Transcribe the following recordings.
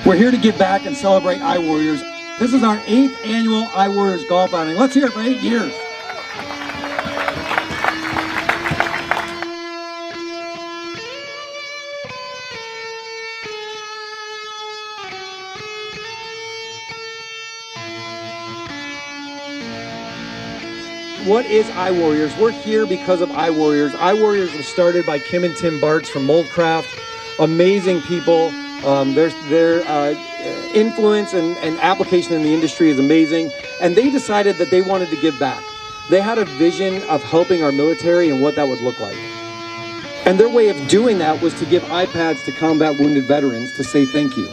We're here to give back and celebrate iWarriors. This is our 8th annual iWarriors golf outing. Let's hear it for 8 years. What is iWarriors? We're here because of iWarriors. iWarriors was started by Kim and Tim Bartz from Moldcraft. Amazing people. Their influence and application in the industry is amazing. And they decided that they wanted to give back. They had a vision of helping our military and what that would look like. And their way of doing that was to give iPads to combat wounded veterans to say thank you.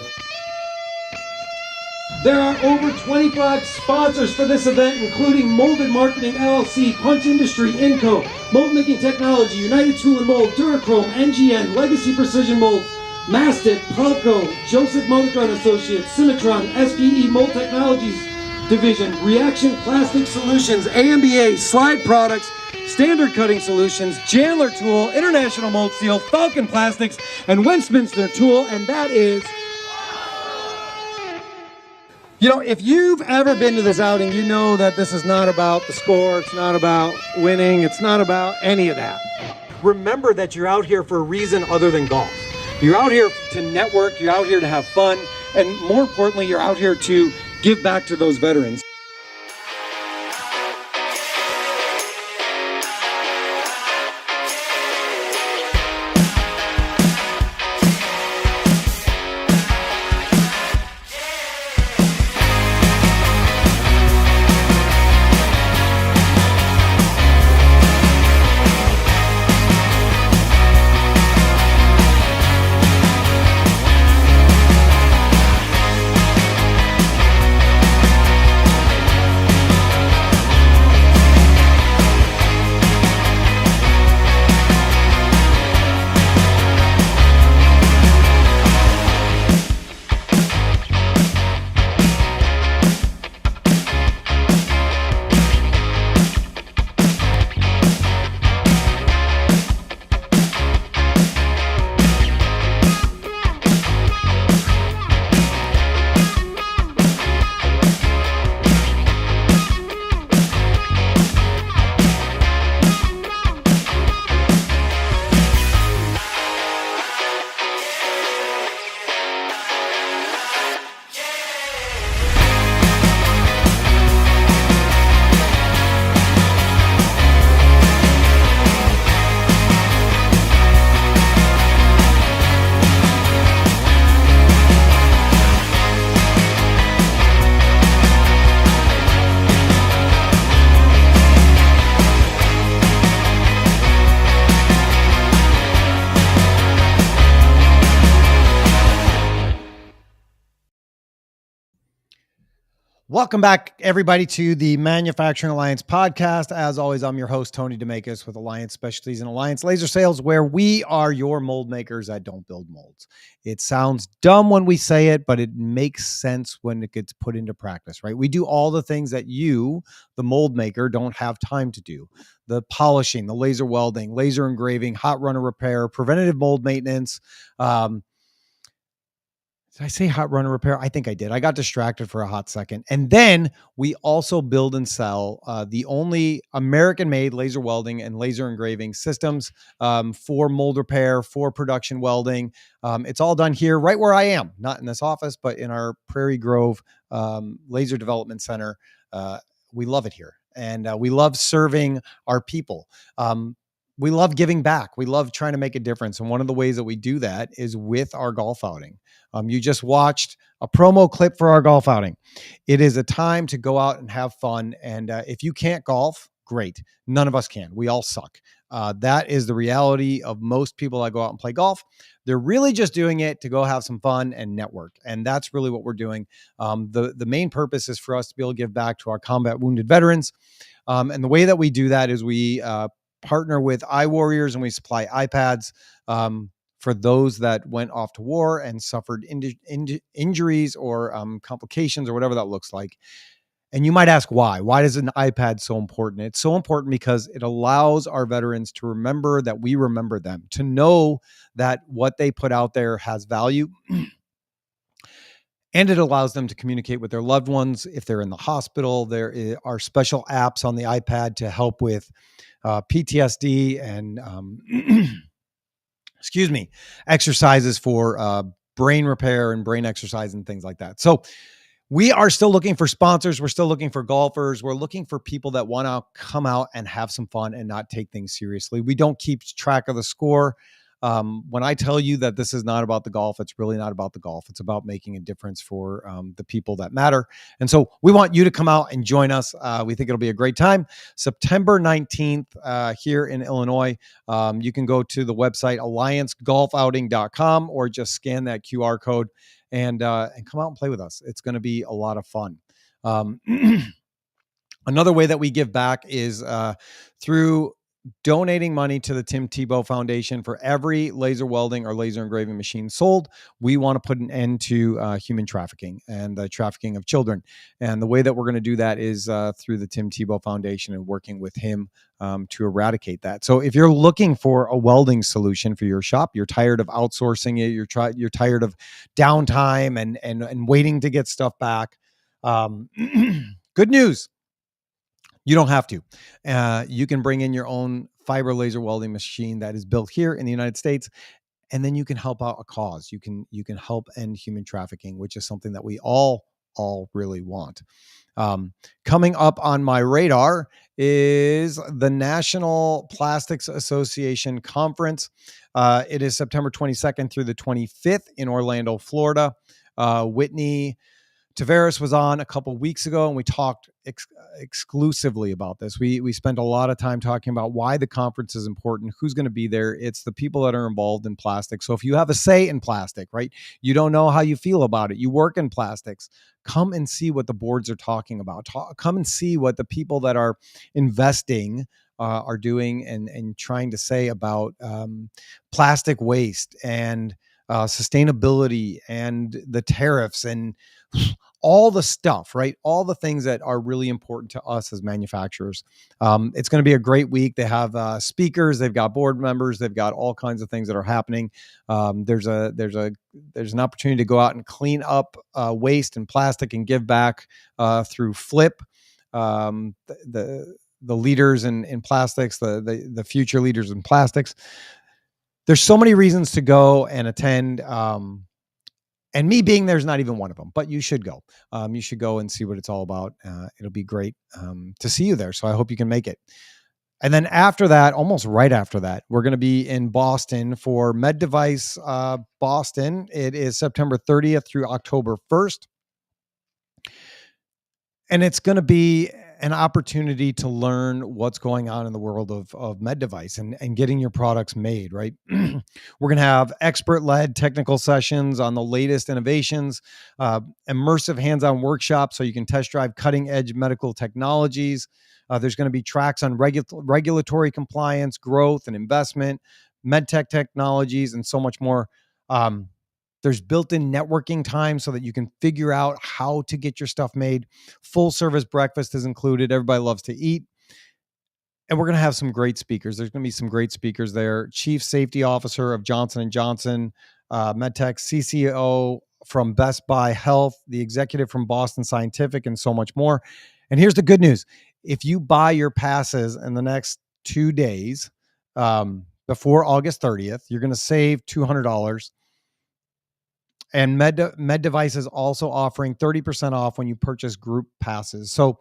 There are over 25 sponsors for this event, including Molded Marketing LLC, Punch Industry, Inco, Mold Making Technology, United Tool and Mold, Durachrome, NGN, Legacy Precision Molds, Mastic, Pulco, Joseph Motorgun Associates, Cimatron, SPE Mold Technologies Division, Reaction Plastic Solutions, AMBA, Slide Products, Standard Cutting Solutions, Chandler Tool, International Mold Steel, Falcon Plastics, and Westminster Tool, and that is... You know, if you've ever been to this outing, you know that this is not about the score, it's not about winning, it's not about any of that. Remember that you're out here for a reason other than golf. You're out here to network, you're out here to have fun, and more importantly, you're out here to give back to those veterans. Welcome back, everybody, to the Manufacturing Alliance podcast. As always, I'm your host, Tony DeMakis with Alliance Specialties and Alliance Laser Sales, where we are your mold makers that don't build molds. It sounds dumb when we say it, but it makes sense when it gets put into practice, right? We do all the things that you, the mold maker, don't have time to do. The polishing, the laser welding, laser engraving, hot runner repair, preventative mold maintenance, did I say hot runner repair? I think I did. I got distracted for a hot second. And then we also build and sell the only American-made laser welding and laser engraving systems for mold repair, for production welding. It's all done here right where I am, not in this office, but in our Prairie Grove Laser Development Center. We love it here. And we love serving our people. We love giving back. We love trying to make a difference. And one of the ways that we do that is with our golf outing. You just watched a promo clip for our golf outing. It is a time to go out and have fun. And if you can't golf, great. None of us can. We all suck. That is the reality of most people that go out and play golf. They're really just doing it to go have some fun and network. And that's really what we're doing. The main purpose is for us to be able to give back to our combat wounded veterans. And the way that we do that is we partner with iWarriors and we supply iPads for those that went off to war and suffered injuries or complications or whatever that looks like. And you might ask why. Why is an iPad so important? It's so important because it allows our veterans to remember that we remember them, to know that what they put out there has value. And it allows them to communicate with their loved ones if they're in the hospital. There are special apps on the iPad to help with PTSD and excuse me, exercises for brain repair and brain exercise and things like that. So we are still looking for sponsors. We're still looking for golfers. We're looking for people that want to come out and have some fun and not take things seriously. We don't keep track of the score. When I tell you that this is not about the golf, it's really not about the golf. It's about making a difference for the people that matter. And so we want you to come out and join us. We think it'll be a great time. September 19th here in Illinois. You can go to the website alliancegolfouting.com or just scan that QR code and come out and play with us. It's going to be a lot of fun. Another way that we give back is through donating money to the Tim Tebow Foundation. For every laser welding or laser engraving machine sold, we want to put an end to human trafficking and the trafficking of children. And the way that we're going to do that is through the Tim Tebow Foundation and working with him to eradicate that. So if you're looking for a welding solution for your shop, you're tired of outsourcing it, you're tired of downtime and waiting to get stuff back. Good news. You don't have to. You can bring in your own fiber laser welding machine that is built here in the United States, and then you can help out a cause. You can help end human trafficking, which is something that we all really want. Coming up on my radar is the National Plastics Association Conference. It is September 22nd through the 25th in Orlando, Florida. Whitney Tavares was on a couple weeks ago, and we talked exclusively about this. We spent a lot of time talking about why the conference is important, who's going to be there. It's the people that are involved in plastic. So if you have a say in plastic, right, you don't know how you feel about it, you work in plastics, come and see what the boards are talking about. Come and see what the people that are investing are doing and trying to say about plastic waste and sustainability and the tariffs and all the stuff, right? All the things that are really important to us as manufacturers. It's going to be a great week. They have speakers, they've got board members, they've got all kinds of things that are happening. There's an opportunity to go out and clean up waste and plastic and give back through Flip. The leaders in plastics, the future leaders in plastics. There's so many reasons to go and attend. And me being there is not even one of them, but you should go. You should go and see what it's all about. It'll be great to see you there. So I hope you can make it. And then after that, almost right after that, we're going to be in Boston for Med Device Boston. It is September 30th through October 1st. And it's going to be an opportunity to learn what's going on in the world of med device and getting your products made, right? We're going to have expert-led technical sessions on the latest innovations, immersive hands-on workshops so you can test drive cutting-edge medical technologies. There's going to be tracks on regulatory compliance, growth and investment, medtech technologies, and so much more. There's built-in networking time so that you can figure out how to get your stuff made. Full service breakfast is included. Everybody loves to eat. And we're going to have some great speakers. There's going to be some great speakers there. Chief Safety Officer of Johnson & Johnson, MedTech, CCO from Best Buy Health, the executive from Boston Scientific, and so much more. And here's the good news. If you buy your passes in the next 2 days before August 30th, you're going to save $200. And Med Device is also offering 30% off when you purchase group passes. So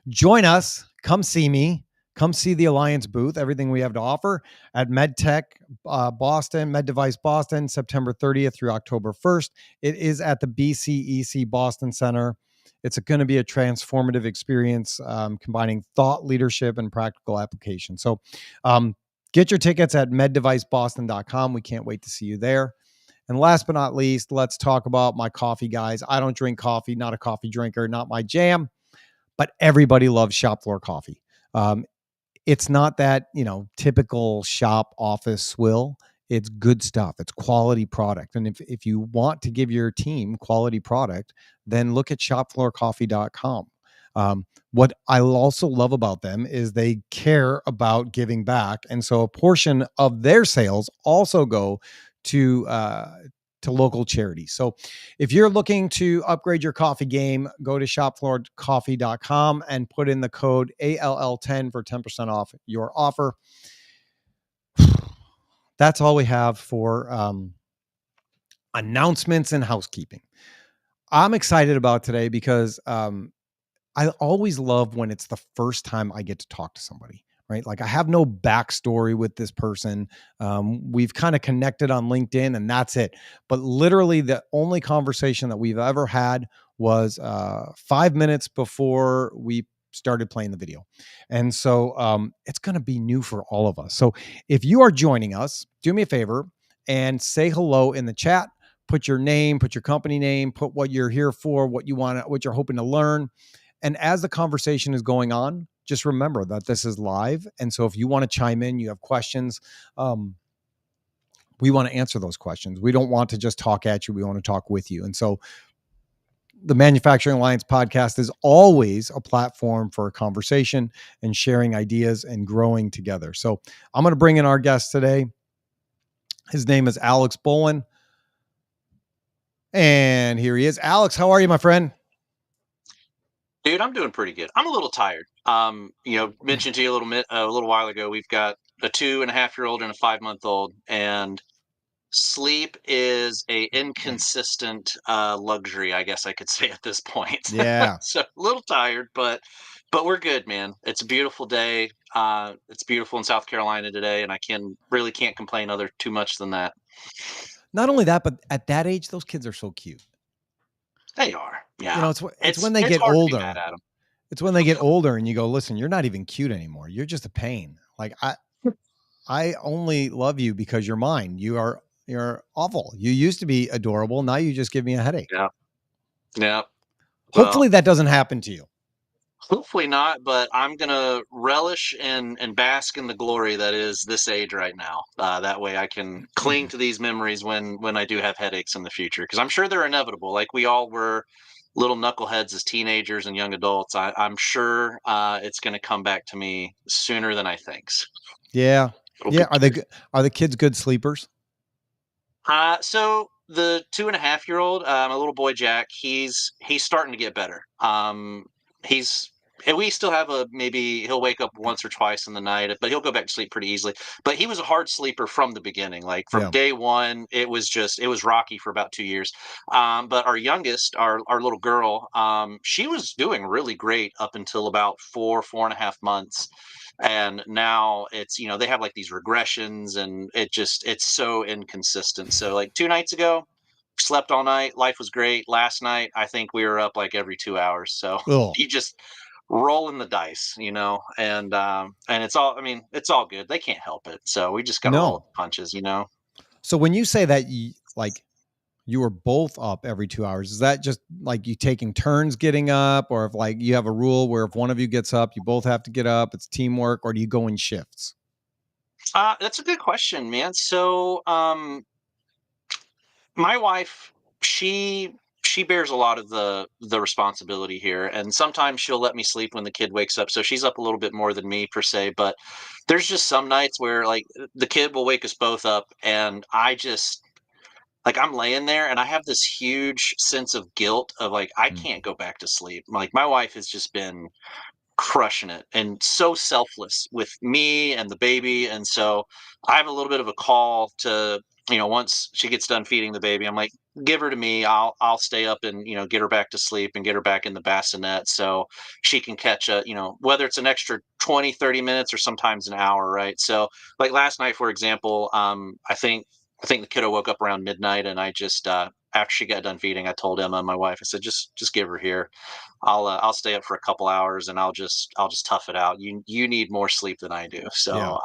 join us. Come see me. Come see the Alliance booth, everything we have to offer at MedTech Boston, Med Device Boston, September 30th through October 1st. It is at the BCEC Boston Center. It's going to be a transformative experience, combining thought leadership and practical application. So get your tickets at meddeviceboston.com. We can't wait to see you there. And last but not least, let's talk about my coffee guys. I don't drink coffee, not a coffee drinker, not my jam, but everybody loves shop floor coffee. It's not that, typical shop office swill. It's good stuff. It's quality product. And if you want to give your team quality product, then look at shopfloorcoffee.com. What I also love about them is they care about giving back. And so a portion of their sales also go to to local charities. So if you're looking to upgrade your coffee game, go to shopfloorcoffee.com and put in the code ALL10 for 10% off your offer. That's all we have for announcements and housekeeping. I'm excited about today because I always love when it's the first time I get to talk to somebody, right? Like I have no backstory with this person. We've kind of connected on LinkedIn and that's it. But literally the only conversation that we've ever had was 5 minutes before we started playing the video. And so it's going to be new for all of us. So if you are joining us, do me a favor and say hello in the chat. Put your name, put your company name, put what you're here for, what you want, what you're hoping to learn. And as the conversation is going on, just remember that this is live. And so if you want to chime in, you have questions, we want to answer those questions. We don't want to just talk at you. We want to talk with you. And so the Manufacturing Alliance podcast is always a platform for a conversation and sharing ideas and growing together. So I'm going to bring in our guest today. His name is Alex Bolan. And here he is. Alex, how are you, my friend? Dude, I'm doing pretty good. I'm a little tired. Mentioned to you a little while ago, we've got a 2.5-year-old and a 5-month-old, and sleep is a inconsistent luxury, I guess I could say at this point. Yeah. So a little tired, but we're good, man. It's a beautiful day. It's beautiful in South Carolina today, and I really can't complain too much than that. Not only that, but at that age, those kids are so cute. They are. Yeah. You know, it's when they get hard to be older. mad at 'em. It's when they get older and you go, listen, you're not even cute anymore. You're just a pain. Like I only love you because you're mine. You're awful. You used to be adorable. Now you just give me a headache. Yeah. Yeah. Hopefully that doesn't happen to you. Hopefully not, but I'm gonna relish and bask in the glory that is this age right now. That way, I can cling to these memories when I do have headaches in the future, because I'm sure they're inevitable. Like we all were little knuckleheads as teenagers and young adults. I'm sure it's going to come back to me sooner than I think. Yeah. Yeah. Are the kids good sleepers? So the 2.5-year-old, a little boy Jack, he's starting to get better. He's and we still have maybe he'll wake up once or twice in the night, but he'll go back to sleep pretty easily. But he was a hard sleeper from the beginning. Like from day one, it was rocky for about 2 years. But our youngest, our little girl, she was doing really great up until about 4.5 months. And now it's, they have like these regressions, and it's so inconsistent. So like 2 nights ago, slept all night, life was great. Last night I think we were up like every 2 hours. So you just rolling the dice, and it's all good. They can't help it, so we just gotta roll with the punches. So when you say that you were both up every 2 hours, is that just like you taking turns getting up, or if like you have a rule where if one of you gets up, you both have to get up, it's teamwork, or do you go in shifts? That's a good question, man. So my wife, she bears a lot of the responsibility here, and sometimes she'll let me sleep when the kid wakes up, so she's up a little bit more than me per se. But there's just some nights where like the kid will wake us both up, and I just like I'm laying there and I have this huge sense of guilt of like I can't go back to sleep. Like my wife has just been crushing it and so selfless with me and the baby. And so I have a little bit of a call to, once she gets done feeding the baby, I'm like, give her to me. I'll stay up and, get her back to sleep and get her back in the bassinet so she can catch whether it's an extra 20, 30 minutes or sometimes an hour. Right. So like last night, for example, I think the kiddo woke up around midnight, and I just, after she got done feeding, I told Emma, my wife, I said, just give her here. I'll stay up for a couple hours and I'll just tough it out. You need more sleep than I do. So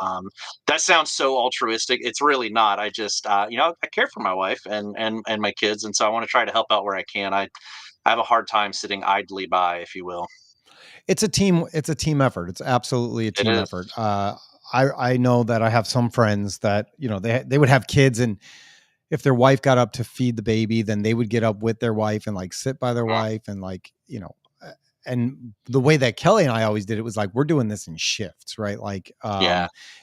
that sounds so altruistic. It's really not. I just I care for my wife and my kids, and so I want to try to help out where I can. I have a hard time sitting idly by, if you will. It's a team effort. It's absolutely a team effort. I know that I have some friends that, they would have kids, and if their wife got up to feed the baby, then they would get up with their wife and like sit by their wife and like, and the way that Kelly and I always did it was like, we're doing this in shifts, right? Like,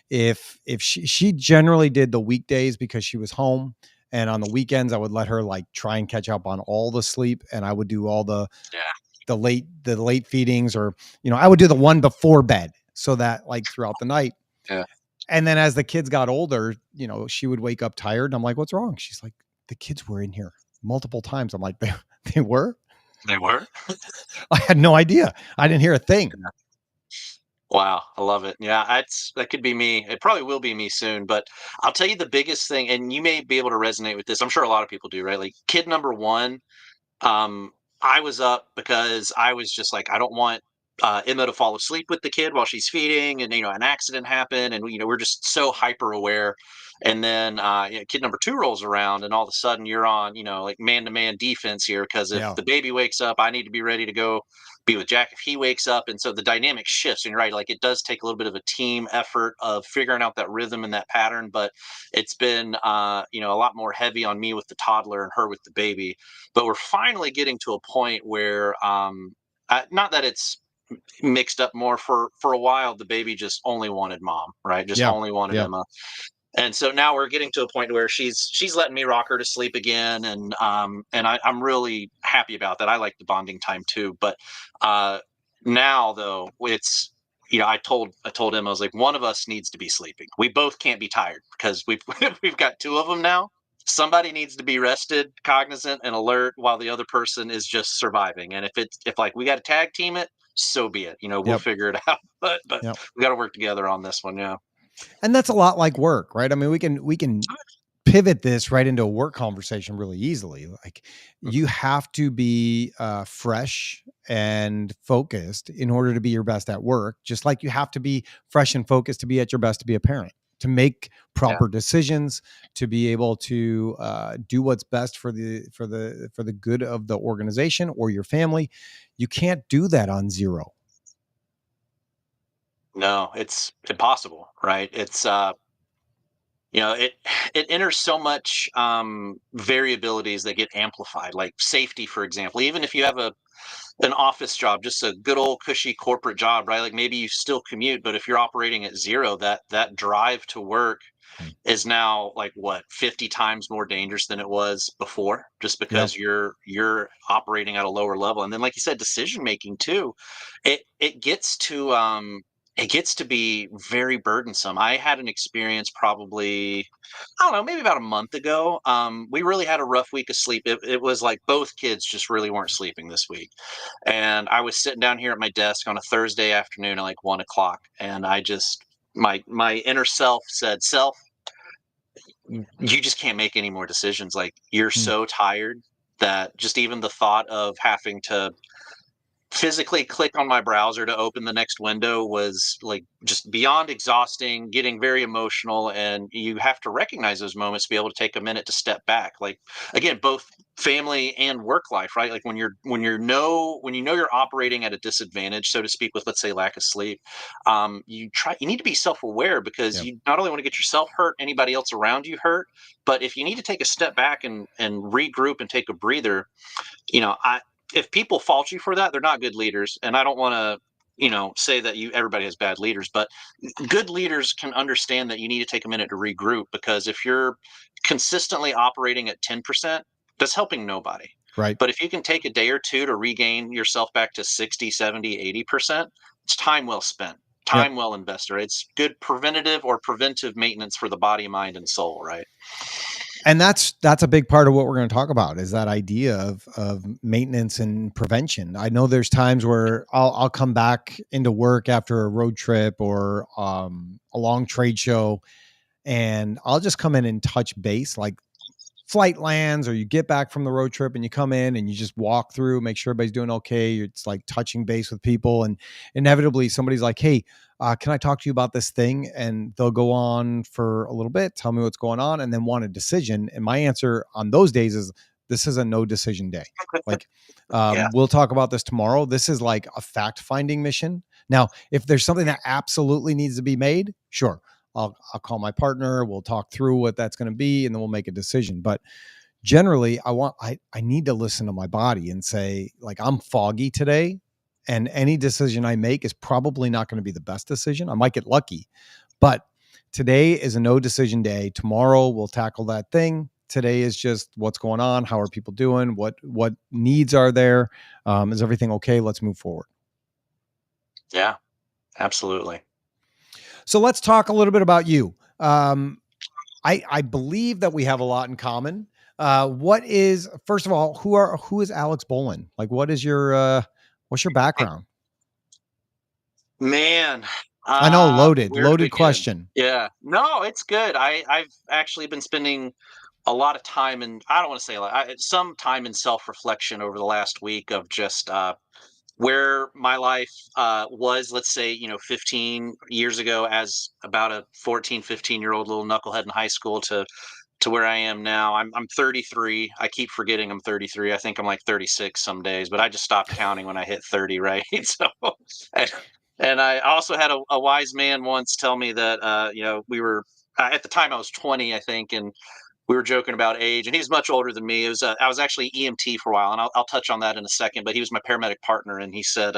if she generally did the weekdays because she was home, And on the weekends, I would let her like try and catch up on all the sleep. And I would do all the late feedings, or, I would do the one before bed so that like throughout the night. Yeah. And then as the kids got older, she would wake up tired. And I'm like, what's wrong? She's like, the kids were in here multiple times. I'm like, they were? They were? I had no idea. I didn't hear a thing. Wow, I love it. Yeah, that could be me. It probably will be me soon, but I'll tell you the biggest thing, and you may be able to resonate with this. I'm sure a lot of people do, right? Like kid number one, um, I was up because I was just like, I don't want Emma to fall asleep with the kid while she's feeding, and an accident happened, and we're just so hyper aware. And then kid number two rolls around, and all of a sudden you're on like man to man defense here, because if Yeah. the baby wakes up, I need to be ready to go be with Jack if he wakes up, and so the dynamic shifts. And you're right, like it does take a little bit of a team effort of figuring out that rhythm and that pattern, but it's been a lot more heavy on me with the toddler and her with the baby. But we're finally getting to a point where not that it's mixed up more. For a while the baby just only wanted mom, right? Just only wanted Yeah. Emma. And so now we're getting to a point where she's letting me rock her to sleep again, and I'm really happy about that. I like the bonding time too, but now though it's I told Emma, I was like, one of us needs to be sleeping. We both can't be tired because we've we've got two of them now. Somebody needs to be rested, cognizant, and alert, while the other person is just surviving. And if like we got to tag team it, so be it. We'll figure it out. But we got to work together on this one. Yeah. And that's a lot like work, right? I mean, we can pivot this right into a work conversation really easily. Like you have to be fresh and focused in order to be your best at work, just like you have to be fresh and focused to be at your best to be a parent, to make proper decisions, to be able to do what's best for the good of the organization or your family. You can't do that on zero. No, it's impossible, right? It's it enters so much variabilities that get amplified, like safety, for example. Even if you have an office job, just a good old cushy corporate job, right? Like maybe you still commute, but if you're operating at zero, that drive to work is now like what, 50 times more dangerous than it was before, just because you're operating at a lower level. And then like you said, decision making too, it gets to be very burdensome. I had an experience probably, I don't know, maybe about a month ago. We really had a rough week of sleep. It was like both kids just really weren't sleeping this week. And I was sitting down here at my desk on a Thursday afternoon at like 1 o'clock. And I just, my inner self said, self, you just can't make any more decisions. Like you're so tired that just even the thought of having to physically click on my browser to open the next window was like just beyond exhausting, getting very emotional. And you have to recognize those moments to be able to take a minute to step back. Like again, both family and work life, right? Like when you know you're operating at a disadvantage, so to speak, with, let's say, lack of sleep, you need to be self-aware, because you not only want to get yourself hurt, anybody else around you hurt. But if you need to take a step back and regroup and take a breather, if people fault you for that, they're not good leaders. And I don't want to, say that everybody has bad leaders, but good leaders can understand that you need to take a minute to regroup, because if you're consistently operating at 10%, that's helping nobody. Right. But if you can take a day or two to regain yourself back to 60, 70, 80%, it's time well spent, time well invested. It's good preventative or preventive maintenance for the body, mind, and soul, right? And that's a big part of what we're going to talk about, is that idea of maintenance and prevention. I know there's times where I'll come back into work after a road trip or a long trade show, and I'll just come in and touch base, like flight lands, or you get back from the road trip and you come in and you just walk through, make sure everybody's doing okay. It's like touching base with people, and inevitably somebody's like, hey, can I talk to you about this thing? And they'll go on for a little bit, tell me what's going on, and then want a decision. And my answer on those days is, this is a no decision day. Like, we'll talk about this tomorrow. This is like a fact finding mission. Now, if there's something that absolutely needs to be made, sure, I'll call my partner. We'll talk through what that's going to be, and then we'll make a decision. But generally, I need to listen to my body and say, like, I'm foggy today, and any decision I make is probably not going to be the best decision. I might get lucky, but today is a no decision day. Tomorrow we'll tackle that thing. Today is just what's going on. How are people doing? What needs are there? Is everything okay? Let's move forward. Yeah, absolutely. So let's talk a little bit about you. I believe that we have a lot in common. What is, first of all, who is Alex Bolan? Like, what's your background? Man, I know, where to loaded begin? question. Yeah, no, it's good. I've actually been spending a lot of time, and I don't want to say a lot, some time in self-reflection over the last week of just where my life was, let's say, 15 years ago, as about a 14, 15-year-old little knucklehead in high school, to where I am now. I'm 33. I keep forgetting I'm 33. I think I'm like 36 some days, but I just stopped counting when I hit 30, right? So, and, and I also had a wise man once tell me that, we were, at the time I was 20, I think, and we were joking about age, and he's much older than me. It was I was actually EMT for a while, and I'll touch on that in a second. But he was my paramedic partner, and he said,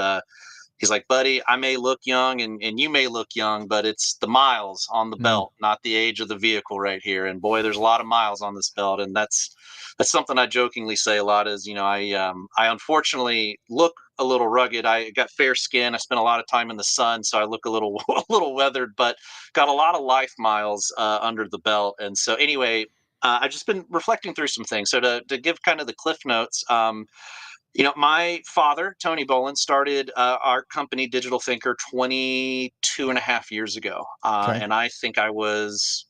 he's like, buddy, I may look young and you may look young, but it's the miles on the Mm, belt, not the age of the vehicle right here. And boy, there's a lot of miles on this belt. And that's something I jokingly say a lot is, I unfortunately look a little rugged. I got fair skin. I spent a lot of time in the sun, so I look a little a little weathered, but got a lot of life miles under the belt. And so anyway, I've just been reflecting through some things. So to give kind of the cliff notes, my father, Tony Bolan, started our company, DigitalThinker, 22 and a half years ago. okay. And I think I was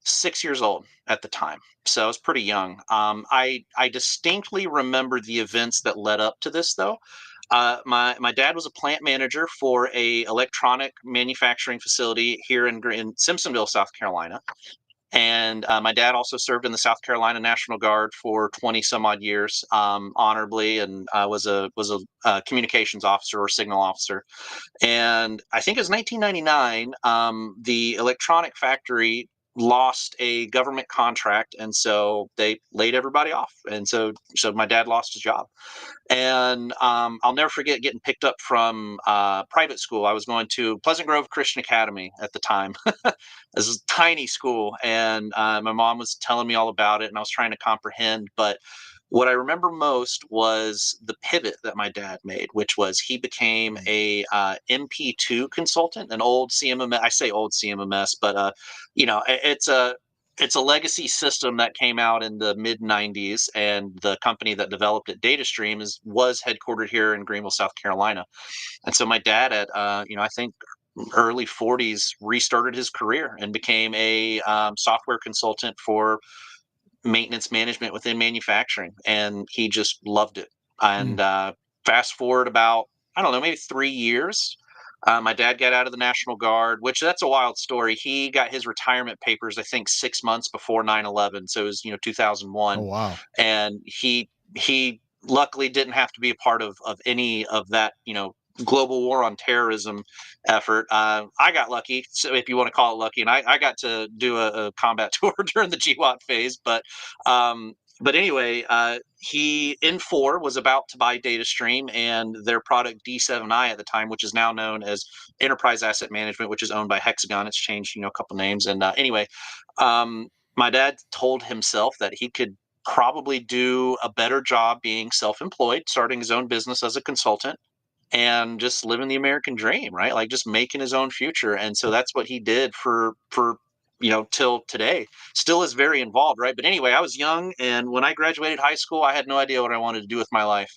6 years old at the time. So I was pretty young. I distinctly remember the events that led up to this, though. My dad was a plant manager for a electronic manufacturing facility here in Simpsonville, South Carolina. And my dad also served in the South Carolina National Guard for 20 some odd years, honorably, and was a communications officer or signal officer. And I think it was 1999. The electronic factory lost a government contract, and so they laid everybody off. And so my dad lost his job. And I'll never forget getting picked up from private school. I was going to Pleasant Grove Christian Academy at the time. This is a tiny school, and my mom was telling me all about it, and I was trying to comprehend. But what I remember most was the pivot that my dad made, which was he became Mm, a MP2 consultant, an old CMMS. I say old CMMS, but it's a legacy system that came out in the mid 90s, and the company that developed it, DataStream, was headquartered here in Greenville, South Carolina. And so my dad, at I think early 40s, restarted his career and became a software consultant for maintenance management within manufacturing, and he just loved it. And mm. fast forward about, I don't know, maybe 3 years. My dad got out of the National Guard, which that's a wild story. He got his retirement papers, I think, 6 months before 9/11. So it was, Oh 2001. wow. And he luckily didn't have to be a part of any of that, global war on terrorism effort. I got lucky, so if you want to call it lucky, and I got to do a combat tour during the GWAT phase. But anyway, he in four was about to buy DataStream and their product D7i at the time, which is now known as Enterprise Asset Management, which is owned by Hexagon. It's changed, a couple names. And anyway, um, my dad told himself that he could probably do a better job being self-employed, starting his own business as a consultant, and just living the American dream, right? Like just making his own future. And so that's what he did for till today. Still is very involved, right? But anyway, I was young, and when I graduated high school, I had no idea what I wanted to do with my life.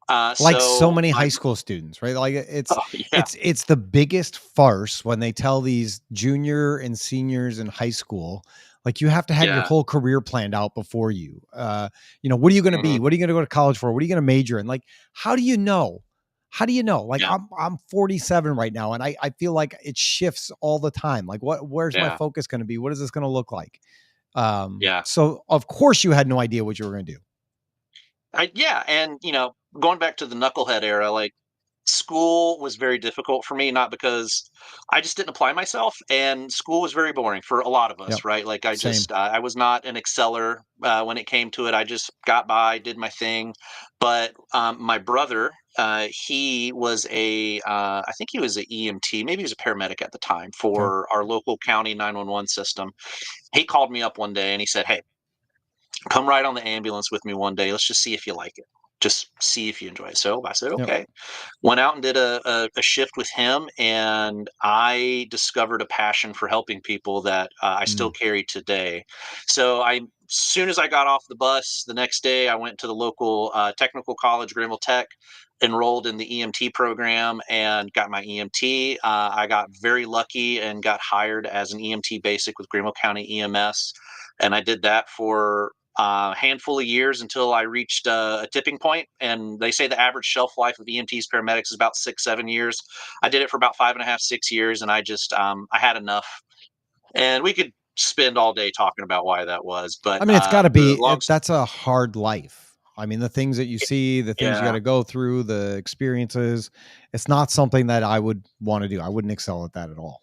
Like so So many my high school students, right? Like oh yeah, it's the biggest farce when they tell these junior and seniors in high school, like you have to have your yeah, whole career planned out before you. What are you going to be? mhm, What are you going to go to college for? What are you going to major in? Like, how do you know? How do you know? Like yeah, I'm 47 right now, and I feel like it shifts all the time. Like where's my yeah, focus going to be? What is this going to look like? yeah. So of course you had no idea what you were going to do. Yeah, and going back to the knucklehead era, like school was very difficult for me, not because I just didn't apply myself, and school was very boring for a lot of Yep. us, right? Like I Same. just I was not an exceller when it came to it. I just got by, did my thing. But my brother, he was I think he was an EMT, maybe he was a paramedic at the time Okay. for our local county 911 system. He called me up one day and he said, "Hey, come ride on the ambulance with me one day. Let's just see if you like it. Just see if you enjoy it. So I said, Yep. okay. Went out and did a shift with him, and I discovered a passion for helping people that I still carry today. So as soon as I got off the bus the next day, I went to the local technical college, Greenville Tech, enrolled in the EMT program and got my EMT. I got very lucky and got hired as an EMT basic with Greenville County EMS, and I did that for a handful of years until I reached a tipping point. And they say the average shelf life of EMTs paramedics is about 6-7 years. I did it for about 5.5, 6 years, and I just I had enough. And we could spend all day talking about why that was, but I mean, it's got to the be, long that's a hard life. I mean, the things that you see, the things you got yeah to go through, the experiences, it's not something that I would want to do. I wouldn't excel at that at all.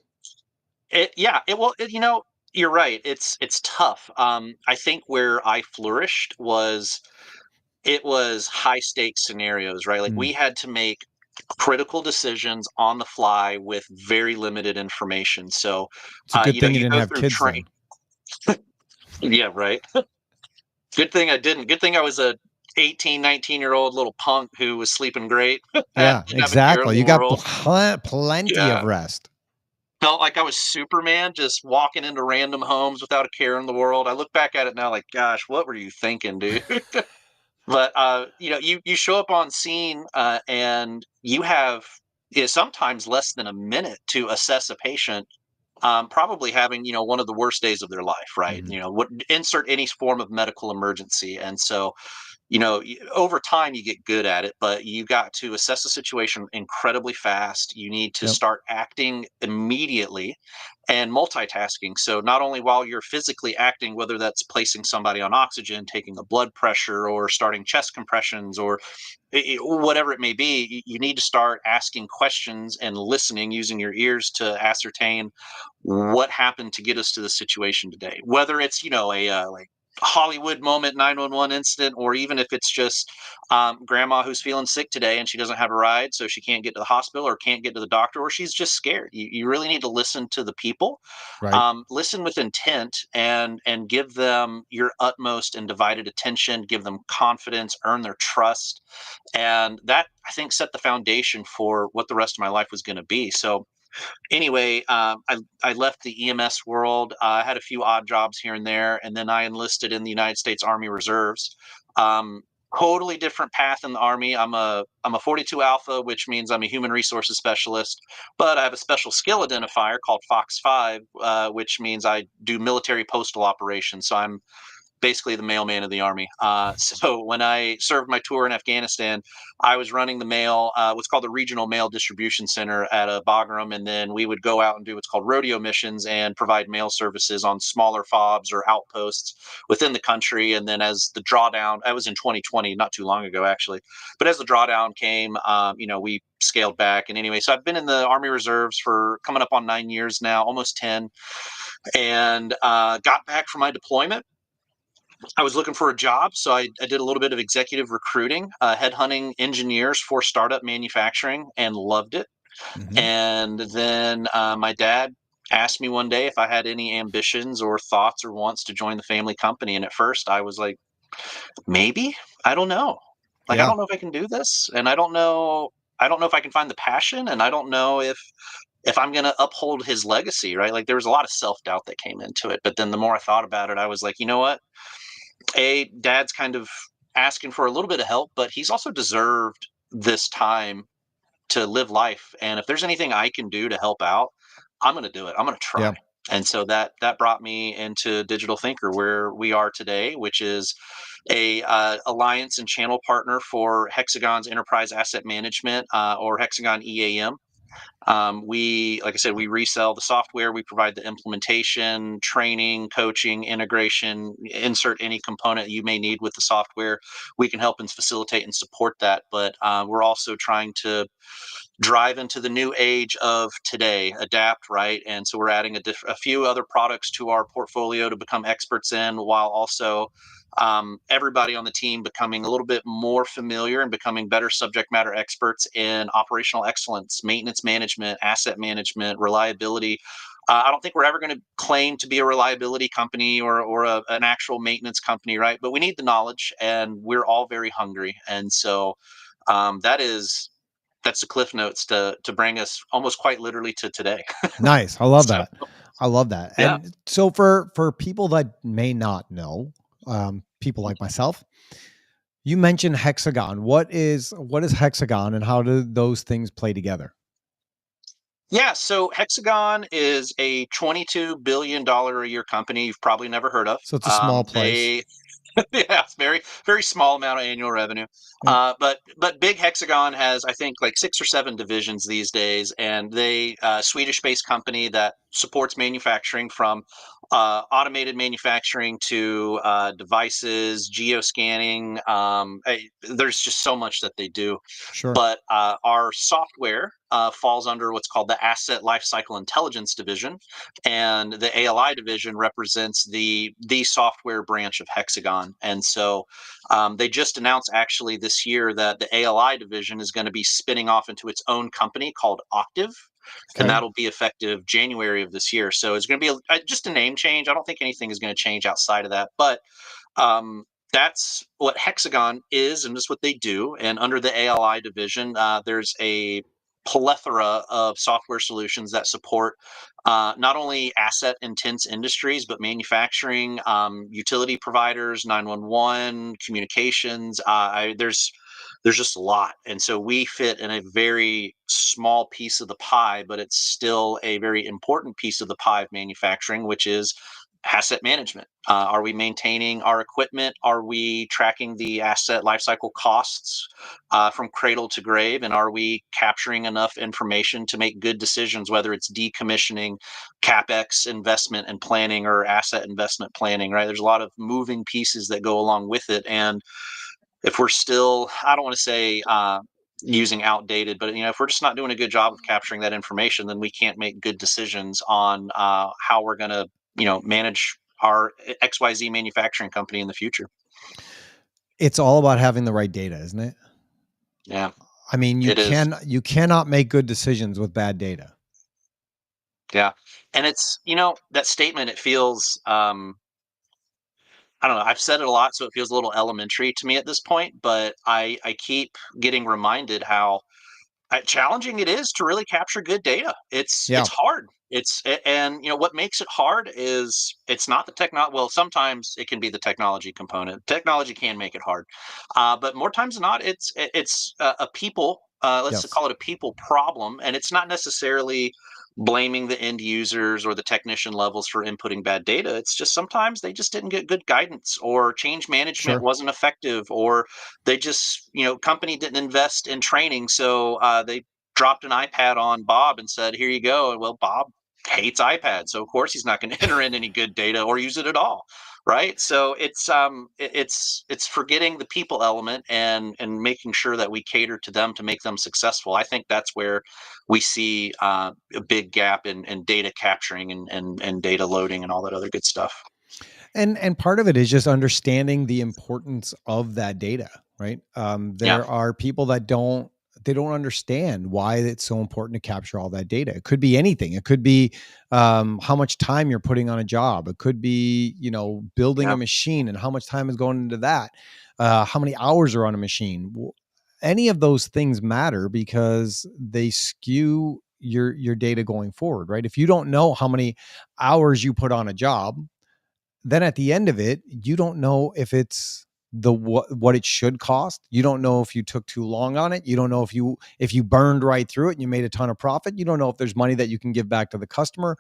you're right. It's tough. I think where I flourished was it was high stakes scenarios, right? Like Mm. we had to make critical decisions on the fly with very limited information. So, It's a good thing you you didn't go have through kids train. then. Yeah, right. Good thing I didn't. Good thing I was a 18, 19-year-old little punk who was sleeping great and Yeah, didn't have a care in exactly. the You got world. plenty of Yeah. rest. Felt like I was Superman just walking into random homes without a care in the world. I look back at it now like, gosh, what were you thinking, dude? But you show up on scene and you have sometimes less than a minute to assess a patient, probably having one of the worst days of their life, right? Mhm. What insert any form of medical emergency, and so over time you get good at it, but you got to assess the situation incredibly fast. You need to Yep. start acting immediately and multitasking. So not only while you're physically acting, whether that's placing somebody on oxygen, taking a blood pressure, or starting chest compressions, or whatever it may be, you need to start asking questions and listening using your ears to ascertain what happened to get us to the situation today, whether it's a like Hollywood moment 911 incident, or even if it's just grandma who's feeling sick today and she doesn't have a ride, so she can't get to the hospital or can't get to the doctor, or she's just scared. You really need to listen to the people, Right. listen with intent, and give them your utmost and divided attention, give them confidence, earn their trust. And that, I think, set the foundation for what the rest of my life was going to be. So anyway, I left the EMS world. I had a few odd jobs here and there, and then I enlisted in the United States Army Reserves. Um, Totally different path in the Army. I'm a 42 Alpha, which means I'm a human resources specialist. But I have a special skill identifier called Fox 5, which means I do military postal operations. So I'm basically the mailman of the army. So when I served my tour in Afghanistan, I was running the mail, what's called the Regional Mail Distribution Center at a Bagram, and then we would go out and do what's called rodeo missions and provide mail services on smaller fobs or outposts within the country. And then as the drawdown, I was in 2020, not too long ago actually, but as the drawdown came, we scaled back. And anyway, so I've been in the Army Reserves for coming up on 9 years now, almost 10, and got back from my deployment. I was looking for a job, so I did a little bit of executive recruiting, headhunting engineers for startup manufacturing, and loved it. Mhm. And then my dad asked me one day if I had any ambitions or thoughts or wants to join the family company. And at first, I was like, maybe. I don't know. Like, I Yeah. don't know if I can do this, and I don't know. I don't know if I can find the passion, and I don't know if I'm going to uphold his legacy, right? Like, there was a lot of self doubt that came into it. But then the more I thought about it, I was like, you know what? Dad's kind of asking for a little bit of help, but he's also deserved this time to live life. And if there's anything I can do to help out, I'm going to do it. I'm going to try. Yeah. And so that brought me into Digital Thinker, where we are today, which is a alliance and channel partner for Hexagon's enterprise asset management, or Hexagon EAM. Like I said, we resell the software. We provide the implementation, training, coaching, integration. Insert any component you may need with the software. We can help and facilitate and support that. But we're also trying to drive into the new age of today, adapt, right? And so we're adding a few other products to our portfolio to become experts in, while also everybody on the team becoming a little bit more familiar and becoming better subject matter experts in operational excellence, maintenance management, asset management, reliability, I don't think we're ever going to claim to be a reliability company or an actual maintenance company, right? But we need the knowledge, and we're all very hungry. And so that's the cliff notes to bring us almost quite literally to today. Nice. I love So that. I love that. yeah. And so for people that may not know, people like myself, you mentioned Hexagon. What is Hexagon, and how do those things play together? Yeah, so Hexagon is a $22 billion a year company you've probably never heard of. So it's a small place. They yeah, it's very very small amount of annual revenue. Yeah. But Big Hexagon has I think like 6 or 7 divisions these days, and they Swedish-based company that supports manufacturing from automated manufacturing to devices, geoscanning. There's just so much that they do. Sure. But our software falls under what's called the Asset Lifecycle Intelligence Division, and the ALI division represents the software branch of Hexagon. And so they just announced actually this year that the ALI division is going to be spinning off into its own company called Octave. And Okay. that'll be effective January of this year. So it's going to be just a name change. I don't think anything is going to change outside of that. But um, that's what Hexagon is, and that's what they do. And under the ALI division, there's a plethora of software solutions that support not only asset intense industries, but manufacturing, utility providers, 911, communications. There's just a lot. And so we fit in a very small piece of the pie, but it's still a very important piece of the pie of manufacturing, which is asset management. Are we maintaining our equipment? Are we tracking the asset lifecycle costs from cradle to grave? And are we capturing enough information to make good decisions, whether it's decommissioning, capex investment and planning, or asset investment planning? Right? There's a lot of moving pieces that go along with it, and if we're still, I don't want to say using outdated, but if we're just not doing a good job of capturing that information, then we can't make good decisions on how we're going to manage our XYZ manufacturing company in the future. It's all about having the right data, isn't it? Yeah, I mean, it is. you cannot make good decisions with bad data. Yeah. And it's, that statement, it feels, I don't know. I've said it a lot, so it feels a little elementary to me at this point, but I keep getting reminded how challenging it is to really capture good data. It's Yeah. hard. And what makes it hard is it's not the technology. Well, sometimes it can be the technology component. Technology can make it hard, but more times than not, it's a people. Let's Yes. call it a people problem, and it's not necessarily blaming the end users or the technician levels for inputting bad data. It's just sometimes they just didn't get good guidance, or change management Sure. wasn't effective, or they just company didn't invest in training, so they dropped an iPad on Bob and said, here you go. And well, Bob hates iPads, so of course he's not going to enter in any good data or use it at all, right? So it's forgetting the people element and making sure that we cater to them to make them successful. I think that's where we see a big gap in data capturing and data loading and all that other good stuff. And part of it is just understanding the importance of that data, right? Yeah. There are people that don't understand why it's so important to capture all that data. It could be anything. It could be how much time you're putting on a job. It could be building Yeah. a machine and how much time is going into that. How many hours are on a machine? Any of those things matter because they skew your data going forward, right? If you don't know how many hours you put on a job, then at the end of it, you don't know if it's what it should cost. You don't know if you took too long on it. You don't know if you burned right through it and you made a ton of profit. You don't know if there's money that you can give back to the customer.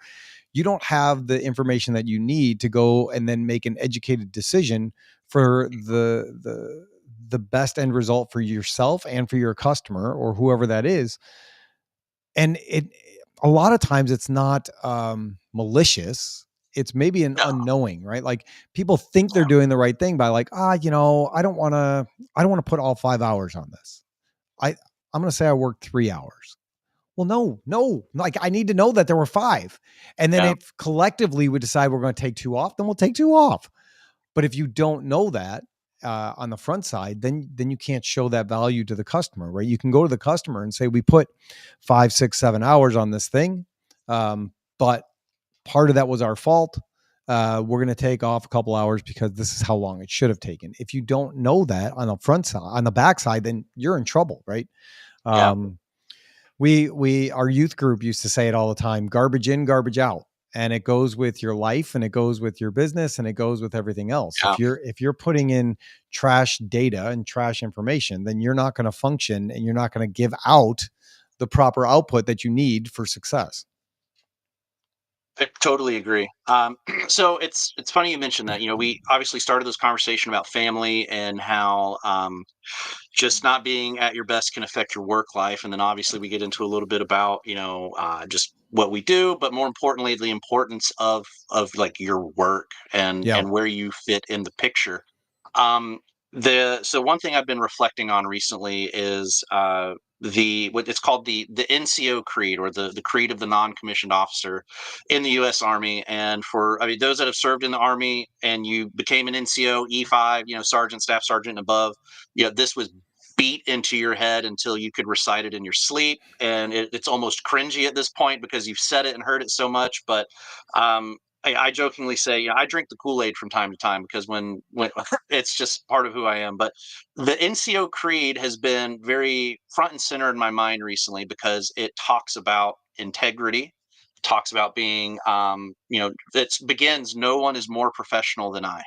You don't have the information that you need to go and then make an educated decision for the best end result for yourself and for your customer or whoever that is. And a lot of times it's not malicious. It's maybe an No. unknowing, right? Like people think they're doing the right thing by like, I don't want to put all 5 hours on this. I'm going to say I worked 3 hours. Well, no, like I need to know that there were 5. And then Yeah. if collectively we decide we're going to take 2 off, then we'll take 2 off. But if you don't know that on the front side, then you can't show that value to the customer, right? You can go to the customer and say, we put 5, 6, 7 hours on this thing. But part of that was our fault. We're going to take off a couple hours because this is how long it should have taken. If you don't know that on the front side, on the back side, then you're in trouble, right? Yeah. Our youth group used to say it all the time: garbage in, garbage out. And it goes with your life, and it goes with your business, and it goes with everything else. Yeah. If you're putting in trash data and trash information, then you're not going to function, and you're not going to give out the proper output that you need for success. I totally agree. So it's funny you mentioned that. We obviously started this conversation about family and how just not being at your best can affect your work life, and then obviously we get into a little bit about just what we do, but more importantly, the importance of like your work Yeah. and where you fit in the picture. So one thing I've been reflecting on recently is the what it's called the NCO creed, or the creed of the non-commissioned officer in the U.S. Army. And for, I mean, those that have served in the Army and you became an NCO E5, sergeant, staff sergeant, and above, this was beat into your head until you could recite it in your sleep, and it's almost cringy at this point because you've said it and heard it so much. But I jokingly say, I drink the Kool-Aid from time to time, because when it's just part of who I am. But the NCO creed has been very front and center in my mind recently, because it talks about integrity, talks about being, it begins, no one is more professional than I.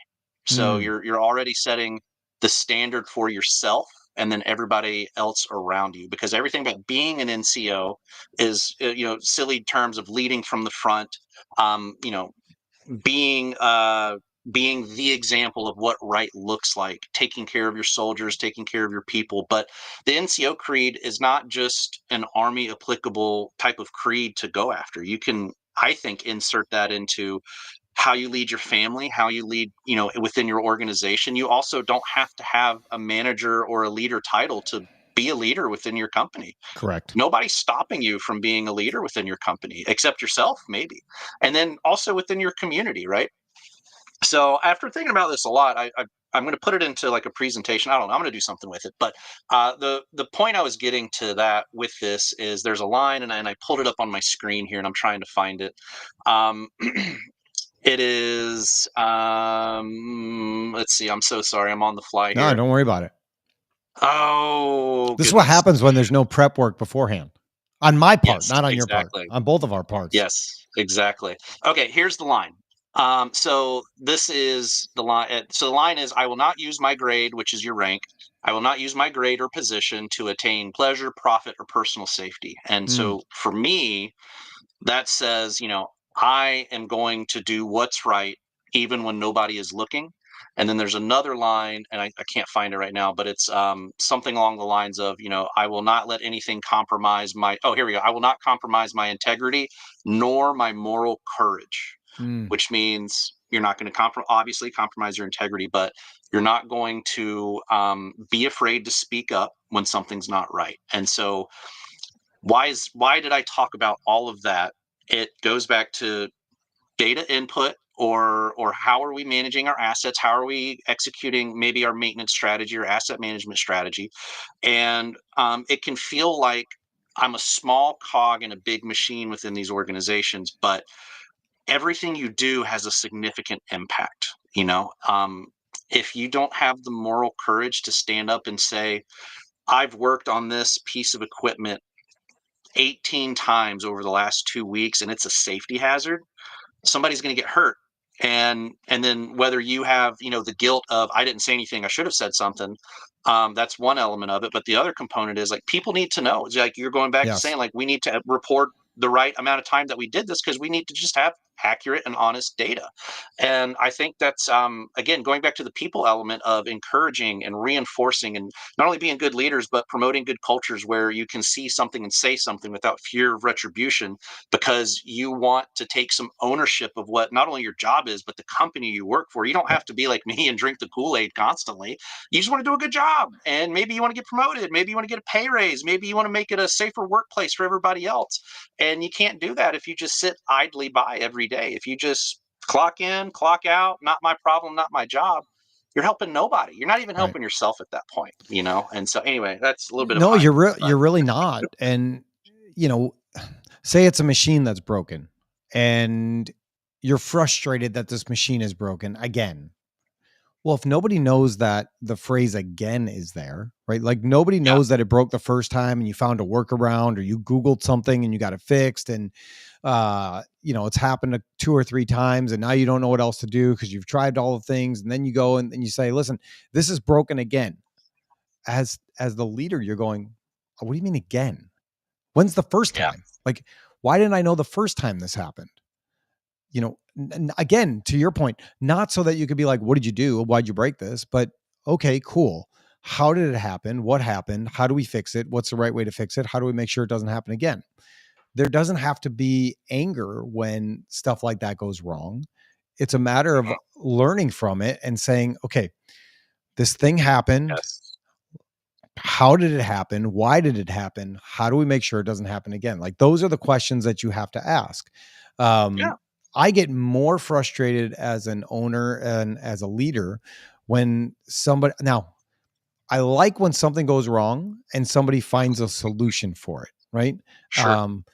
So you're already setting the standard for yourself, and then everybody else around you, because everything about being an NCO is, silly terms of leading from the front, um, you know, being being the example of what right looks like, taking care of your soldiers, taking care of your people. But the NCO creed is not just an Army applicable type of creed to go after. You can, I think, insert that into how you lead your family, how you lead, within your organization. You also don't have to have a manager or a leader title to be a leader within your company. Correct. Nobody's stopping you from being a leader within your company, except yourself, maybe. And then also within your community, right? So after thinking about this a lot, I'm going to put it into like a presentation. I don't know. I'm going to do something with it. But the point I was getting to that with this is, there's a line, and I pulled it up on my screen here, and I'm trying to find it. It is, let's see. I'm so sorry. I'm on the fly No, here. don't worry about it. Oh, this is what happens when there's no prep work beforehand. On my part, Yes, not on exactly. your part. On both of our parts. Yes, exactly. Okay, here's the line. So this is the line. So the line is, I will not use my grade, which is your rank. I will not use my grade or position to attain pleasure, profit, or personal safety. And so for me, that says, I am going to do what's right, even when nobody is looking. And then there's another line, and I can't find it right now, but it's something along the lines of, I will not let anything compromise my, oh, here we go. I will not compromise my integrity nor my moral courage, which means you're not going to obviously compromise your integrity, but you're not going to be afraid to speak up when something's not right. And so why did I talk about all of that? It goes back to data input, or how are we managing our assets? How are we executing maybe our maintenance strategy or asset management strategy? And it can feel like I'm a small cog in a big machine within these organizations, but everything you do has a significant impact. If you don't have the moral courage to stand up and say, I've worked on this piece of equipment 18 times over the last 2 weeks, and it's a safety hazard, somebody's going to get hurt. And then whether you have, the guilt of, I didn't say anything, I should have said something. That's one element of it. But the other component is, like, people need to know. It's like you're going back to saying, like, we need to report the right amount of time that we did this, because we need to just have accurate and honest data. And I think that's, again, going back to the people element of encouraging and reinforcing, and not only being good leaders, but promoting good cultures where you can see something and say something without fear of retribution, because you want to take some ownership of what not only your job is, but the company you work for. You don't have to be like me and drink the Kool-Aid constantly. You just want to do a good job, and maybe you want to get promoted, maybe you want to get a pay raise, maybe you want to make it a safer workplace for everybody else. And you can't do that if you just sit idly by every day. If you just clock in, clock out, not my problem, not my job, you're helping nobody. You're not even helping yourself at that point, And so anyway, that's a little bit of you're really not. And say it's a machine that's broken, and you're frustrated that this machine is broken again. Well, if nobody knows that the phrase again is there, right? Like nobody Yeah. knows that it broke the first time and you found a workaround or you Googled something and you got it fixed. And, it's happened 2 or 3 times and now you don't know what else to do because you've tried all the things. And then you go and you say, listen, this is broken again. As the leader, you're going, "Oh, what do you mean again? When's the first Yeah. time? Like, why didn't I know the first time this happened? Again, to your point, not so that you could be like, what did you do? Why'd you break this? But okay, cool. How did it happen? What happened? How do we fix it? What's the right way to fix it? How do we make sure it doesn't happen again? There doesn't have to be anger when stuff like that goes wrong. It's a matter of Mhm. learning from it and saying, okay, this thing happened. Yes. How did it happen? Why did it happen? How do we make sure it doesn't happen again? Like those are the questions that you have to ask. Yeah. I get more frustrated as an owner and as a leader when somebody now I like when something goes wrong and somebody finds a solution for it, right? Sure. Um,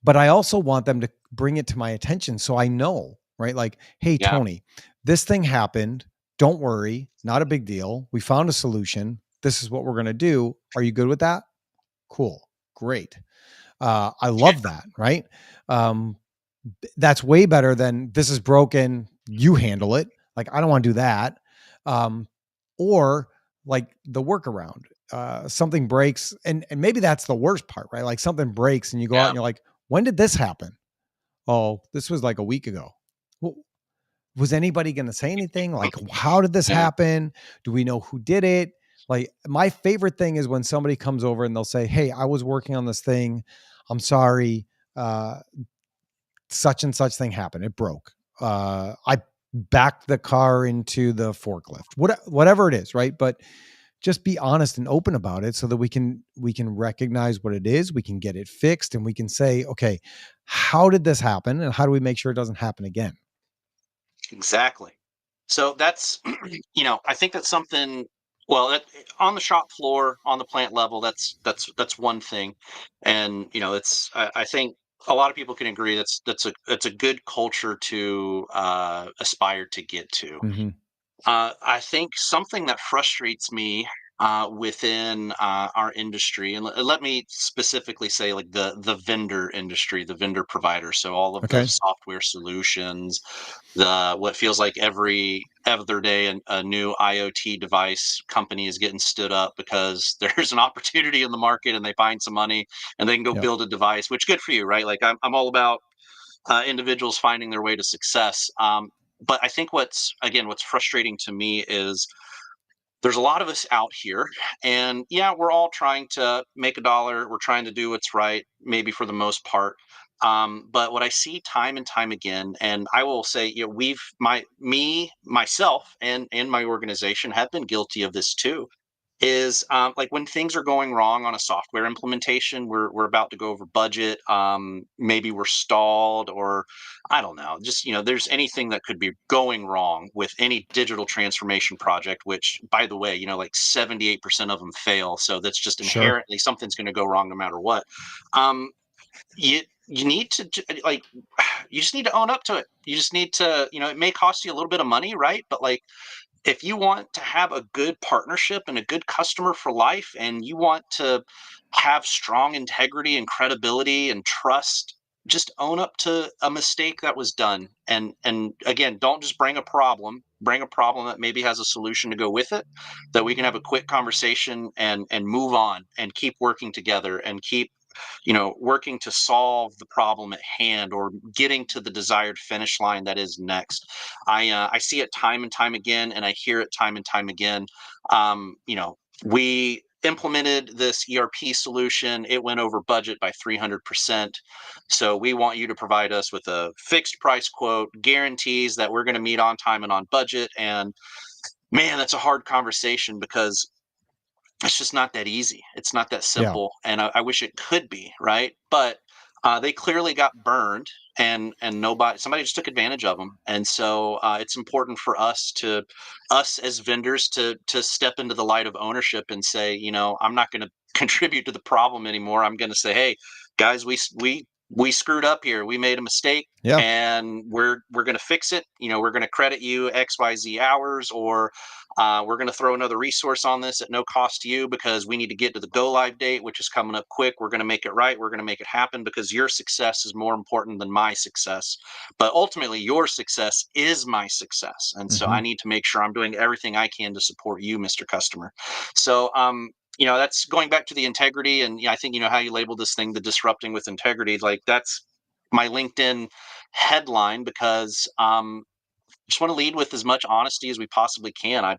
but I also want them to bring it to my attention so I know, right? Like, hey, Yeah. Tony, this thing happened. Don't worry, not a big deal. We found a solution. This is what we're going to do. Are you good with that? Cool. Great. I Yeah. love that, right? Um, that's way better than this is broken. You handle it. Like, I don't want to do that. Um, or like the workaround, something breaks and maybe that's the worst part, right? Like something breaks and you go out Yeah. and you're like, when did this happen? Oh, this was like a week ago. Well, was anybody going to say anything? Like, how did this Yeah. happen? Do we know who did it? Like, my favorite thing is when somebody comes over and they'll say, hey, I was working on this thing. I'm sorry. Uh, Such and such thing happened. It broke. I backed the car into the forklift. Whatever it is, right? But just be honest and open about it so that we can recognize what it is, we can get it fixed, and we can say, okay, how did this happen and how do we make sure it doesn't happen again? Exactly. So that's, I think that's something. Well, on the shop floor, on the plant level, that's one thing, and it's. I think a lot of people can agree that's a good culture to aspire to get to. Mm-hmm. I think something that frustrates me within our industry, and let me specifically say like the vendor industry, the vendor provider. So all of the Okay. software solutions, the what feels like every other day a new IoT device company is getting stood up because there's an opportunity in the market and they find some money and they can go Yep. build a device. Which good for you, right? Like I'm all about individuals finding their way to success. But I think what's frustrating to me is there's a lot of us out here, and yeah, we're all trying to make a dollar. We're trying to do what's right, maybe for the most part. But what I see time and time again, and I will say, myself, and my organization have been guilty of this too, is like when things are going wrong on a software implementation, we're about to go over budget, maybe we're stalled, or I don't know, just there's anything that could be going wrong with any digital transformation project, which by the way, like 78% of them fail, so that's just Sure. inherently something's going to go wrong no matter what. um, you need to like you just need to own up to it. You just need to, it may cost you a little bit of money, right? But like if you want to have a good partnership and a good customer for life, and you want to have strong integrity and credibility and trust, just own up to a mistake that was done. And again, don't just bring a problem that maybe has a solution to go with it, that we can have a quick conversation and move on and keep working together and keep working to solve the problem at hand, or getting to the desired finish line that is next. I see it time and time again, and I hear it time and time again. We implemented this ERP solution. It went over budget by 300%. So we want you to provide us with a fixed price quote, guarantees that we're going to meet on time and on budget. And man, that's a hard conversation because it's just not that easy. It's not that Yeah. simple, and I wish it could be, right? But they clearly got burned, and somebody just took advantage of them. And so it's important for us as vendors to step into the light of ownership and say, I'm not going to contribute to the problem anymore. I'm going to say, hey, guys, we we screwed up here. We made a mistake. Yeah. And we're going to fix it. We're going to credit you XYZ hours, or we're going to throw another resource on this at no cost to you because we need to get to the go live date, which is coming up quick. We're going to make it right. We're going to make it happen because your success is more important than my success. But ultimately, your success is my success. And so I need to make sure I'm doing everything I can to support you, Mr. Customer. So, that's going back to the integrity. And I think, how you label this thing, the disrupting with integrity, like that's my LinkedIn headline, because just want to lead with as much honesty as we possibly can.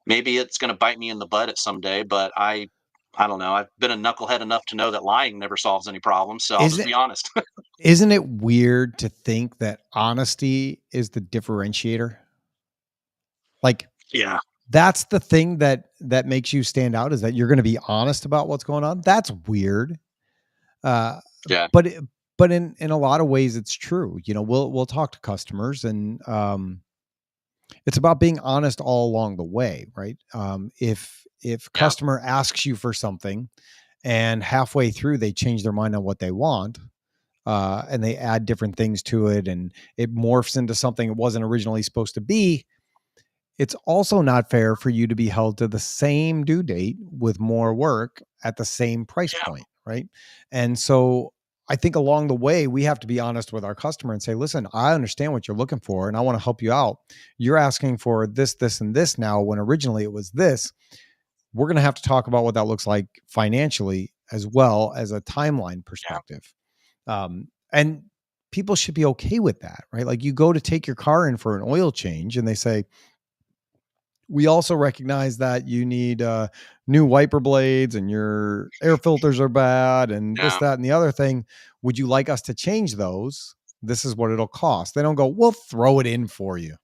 Maybe it's going to bite me in the butt at some day, but I don't know. I've been a knucklehead enough to know that lying never solves any problems. So I'll just be honest. Isn't it weird to think that honesty is the differentiator? Like, yeah, that's the thing that makes you stand out, is that you're going to be honest about what's going on. That's weird. Yeah. But in a lot of ways it's true. We'll talk to customers, and it's about being honest all along the way, right? If customer asks you for something and halfway through they change their mind on what they want, and they add different things to it, and it morphs into something it wasn't originally supposed to be, it's also not fair for you to be held to the same due date with more work at the same price point, right? And so I think along the way, we have to be honest with our customer and say, listen, I understand what you're looking for and I want to help you out. You're asking for this, this, and this now, when originally it was this. We're going to have to talk about what that looks like financially, as well as a timeline perspective. And people should be okay with that, right? Like, you go to take your car in for an oil change and they say, we also recognize that you need new wiper blades and your air filters are bad and this, that, and the other thing. Would you like us to change those? This is what it'll cost. They don't go, we'll throw it in for you.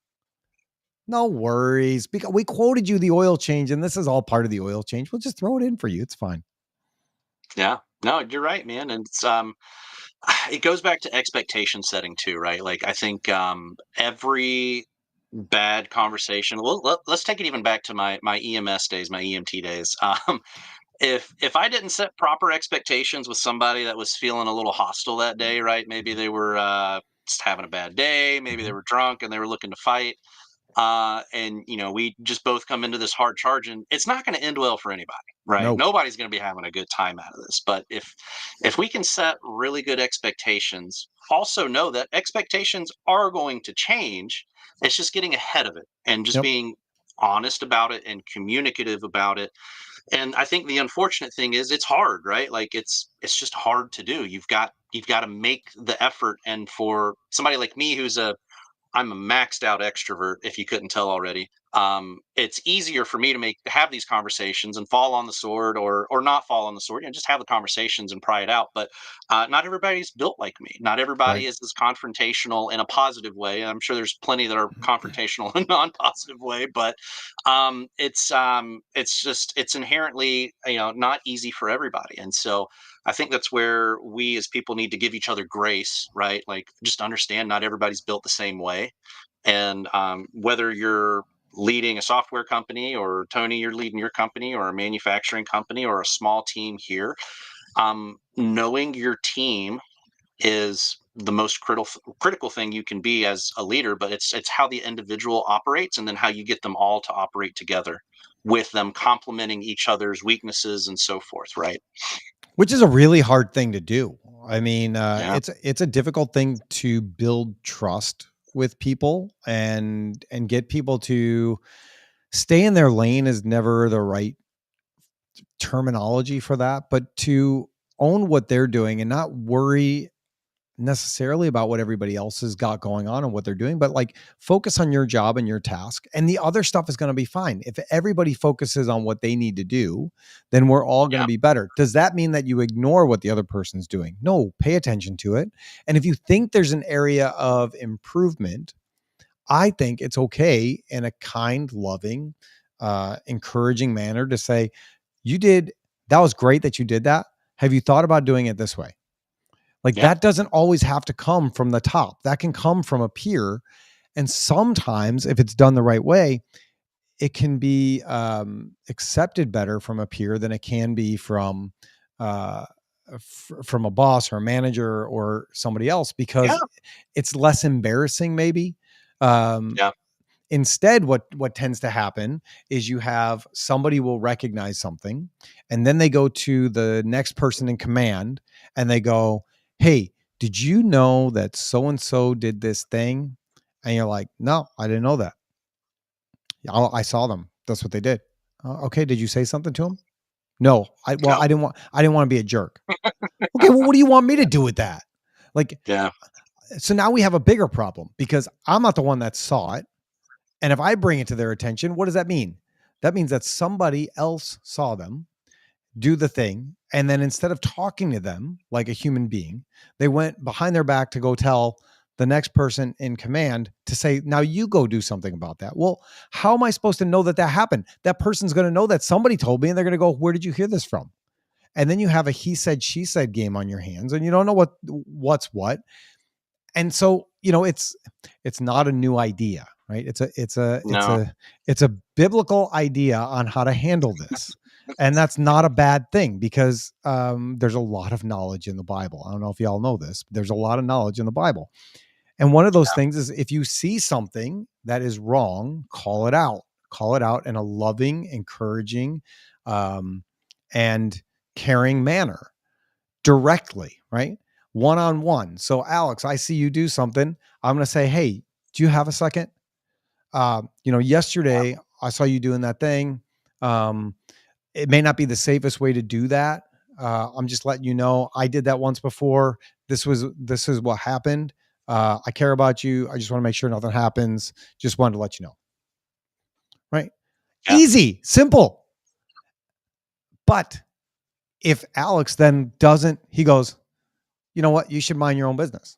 No worries, because we quoted you the oil change and this is all part of the oil change. We'll just throw it in for you. It's fine. Yeah. No, you're right, man. And it's it goes back to expectation setting too, right? Like, I think every bad conversation. Well, let's take it even back to my EMS days, my EMT days. If I didn't set proper expectations with somebody that was feeling a little hostile that day, right? Maybe they were just having a bad day. Maybe they were drunk and they were looking to fight. And we just both come into this hard charge, and it's not going to end well for anybody, right? Nope. Nobody's going to be having a good time out of this. But if we can set really good expectations, also know that expectations are going to change. It's just getting ahead of it and just being honest about it and communicative about it. And I think the unfortunate thing is it's hard, right? Like, it's just hard to do. You've got to make the effort. And for somebody like me, I'm a maxed out extrovert, if you couldn't tell already. It's easier for me to have these conversations and fall on the sword, or not fall on the sword, and just have the conversations and pry it out. But not everybody's built like me. Not everybody is as confrontational in a positive way. I'm sure there's plenty that are confrontational in a non-positive way, but it's inherently not easy for everybody. And so I think that's where we as people need to give each other grace, right? Like, just understand not everybody's built the same way. And whether you're leading a software company, or Tony, you're leading your company, or a manufacturing company, or a small team here, knowing your team is the most critical thing you can be as a leader. But it's how the individual operates, and then how you get them all to operate together, with them complementing each other's weaknesses and so forth, right? Which is a really hard thing to do. I mean, it's a difficult thing to build trust with people, and get people to stay in their lane is never the right terminology for that, but to own what they're doing and not worry necessarily about what everybody else has got going on and what they're doing, but like, focus on your job and your task, and the other stuff is going to be fine. If everybody focuses on what they need to do, then we're all going to be better. Does that mean that you ignore what the other person's doing? No, pay attention to it. And if you think there's an area of improvement, I think it's okay, in a kind, loving, encouraging manner, to say, that was great that you did that. Have you thought about doing it this way? Like, that doesn't always have to come from the top. That can come from a peer. And sometimes, if it's done the right way, it can be accepted better from a peer than it can be from from a boss or a manager or somebody else, because it's less embarrassing maybe. Yeah. Instead, what tends to happen is you have somebody will recognize something, and then they go to the next person in command and they go, "Hey, did you know that so and so did this thing?" And you're like, "No, I didn't know that. I saw them. That's what they did." Okay, did you say something to them? No, No. I didn't want to be a jerk. Okay, well, what do you want me to do with that? Like, Yeah. so now we have a bigger problem because I'm not the one that saw it. And if I bring it to their attention, what does that mean? That means that somebody else saw them do the thing. And then instead of talking to them like a human being, they went behind their back to go tell the next person in command to say, now you go do something about that. Well, how am I supposed to know that that happened? That person's going to know that somebody told me, and they're going to go, where did you hear this from? And then you have a he said, she said game on your hands, and you don't know what's what. And so, it's not a new idea, right? No. It's a biblical idea on how to handle this. And that's not a bad thing, because there's a lot of knowledge in the Bible. I don't know if y'all know this, but there's a lot of knowledge in the Bible. And one of those things is, if you see something that is wrong, call it out in a loving, encouraging, and caring manner, directly, right? One-on-one. So Alex, I see you do something. I'm going to say, hey, do you have a second? Yesterday I saw you doing that thing. It may not be the safest way to do that. I'm just letting you know, I did that once before. This is what happened. I care about you. I just want to make sure nothing happens. Just wanted to let you know. Right? Yeah. Easy, simple. But if Alex then doesn't, he goes, you know what? You should mind your own business.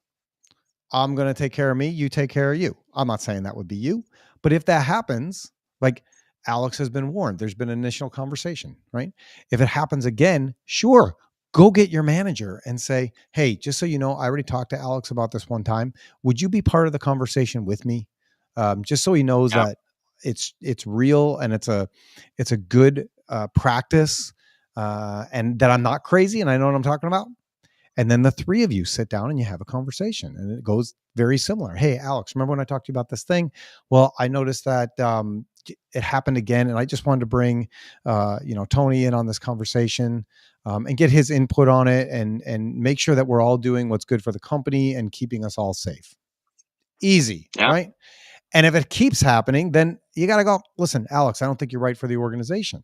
I'm going to take care of me. You take care of you. I'm not saying that would be you, but if that happens, like, Alex has been warned, there's been an initial conversation, right? If it happens again, sure, go get your manager and say, hey, just so you know, I already talked to Alex about this one time. Would you be part of the conversation with me? Just so he knows Yeah. that it's real, and it's a good practice, and that I'm not crazy and I know what I'm talking about. And then the three of you sit down and you have a conversation, and it goes very similar. Hey, Alex, remember when I talked to you about this thing? Well, I noticed that it happened again, and I just wanted to bring, Tony in on this conversation, and get his input on it, and make sure that we're all doing what's good for the company and keeping us all safe. Easy, Yeah. right? And if it keeps happening, then you got to go, listen, Alex, I don't think you're right for the organization.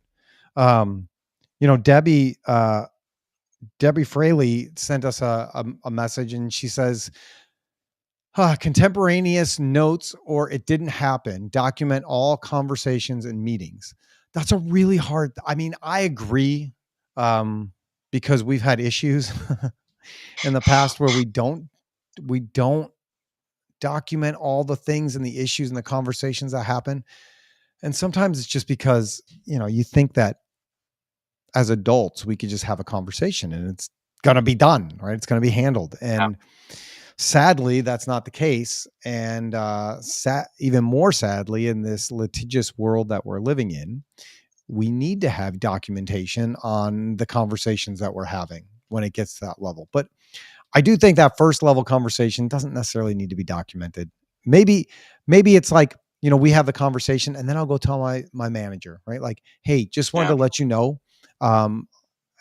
Debbie Fraley sent us a message, and she says, contemporaneous notes or it didn't happen. Document all conversations and meetings. That's a really hard. I mean, I agree, because we've had issues in the past where we don't document all the things and the issues and the conversations that happen. And sometimes it's just because, you think that as adults, we could just have a conversation and it's going to be done, right? It's going to be handled. And sadly, that's not the case. And even more sadly, in this litigious world that we're living in, we need to have documentation on the conversations that we're having when it gets to that level. But I do think that first level conversation doesn't necessarily need to be documented. Maybe it's like, we have the conversation and then I'll go tell my manager, right? Like, hey, just wanted to let you know,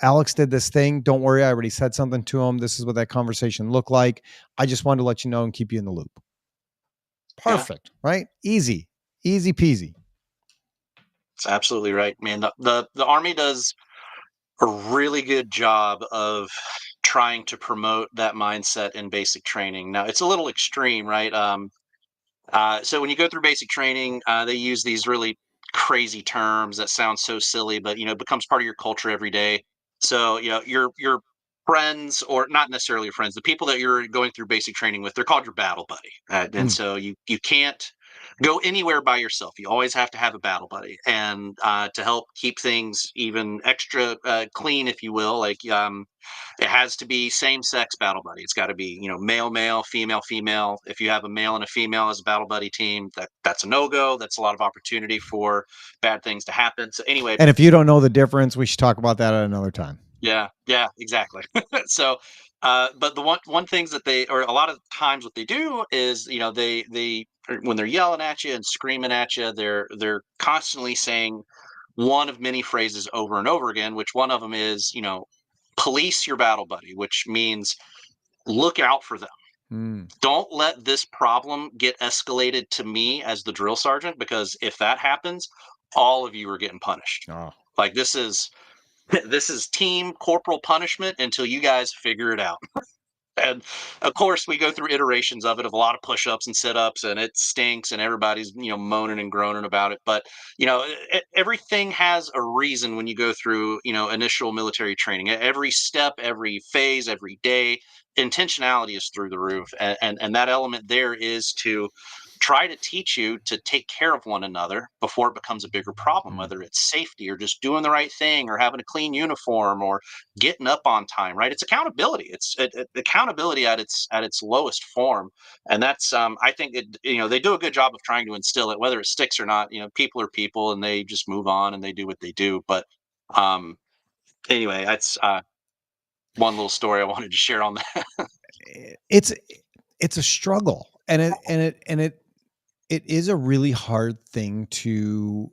Alex did this thing. Don't worry. I already said something to him. This is what that conversation looked like. I just wanted to let you know and keep you in the loop. Perfect, right? Easy peasy. It's absolutely right, man. The Army does a really good job of trying to promote that mindset in basic training. Now, it's a little extreme, right? So when you go through basic training, they use these really crazy terms that sound so silly, but it becomes part of your culture every day. So your friends, or not necessarily your friends, the people that you're going through basic training with, they're called your battle buddy, and so you can't go anywhere by yourself. You always have to have a battle buddy, and to help keep things even extra clean, if you will, like it has to be same-sex battle buddy. It's got to be, male, male, female, female. If you have a male and a female as a battle buddy team, that's a no-go. That's a lot of opportunity for bad things to happen. So anyway, And if you don't know the difference, we should talk about that at another time. Yeah, exactly. So, but the one things that they, or a lot of times what they do is, when they're yelling at you and screaming at you, they're constantly saying one of many phrases over and over again, which one of them is, police your battle buddy, which means look out for them. Mm. Don't let this problem get escalated to me as the drill sergeant, because if that happens, all of you are getting punished. Oh. Like this is team corporal punishment until you guys figure it out. And of course, we go through iterations of it, of a lot of push-ups and sit-ups, and it stinks, and everybody's moaning and groaning about it. But everything has a reason when you go through initial military training. Every step, every phase, every day, intentionality is through the roof, and that element there is to try to teach you to take care of one another before it becomes a bigger problem, Mm. whether it's safety or just doing the right thing or having a clean uniform or getting up on time. Right? It's accountability. It's accountability at its lowest form, and that's I think they do a good job of trying to instill it, whether it sticks or not. People are people, and they just move on and they do what they do. But um, anyway, that's one little story I wanted to share on that. It's it's a struggle, and it is a really hard thing to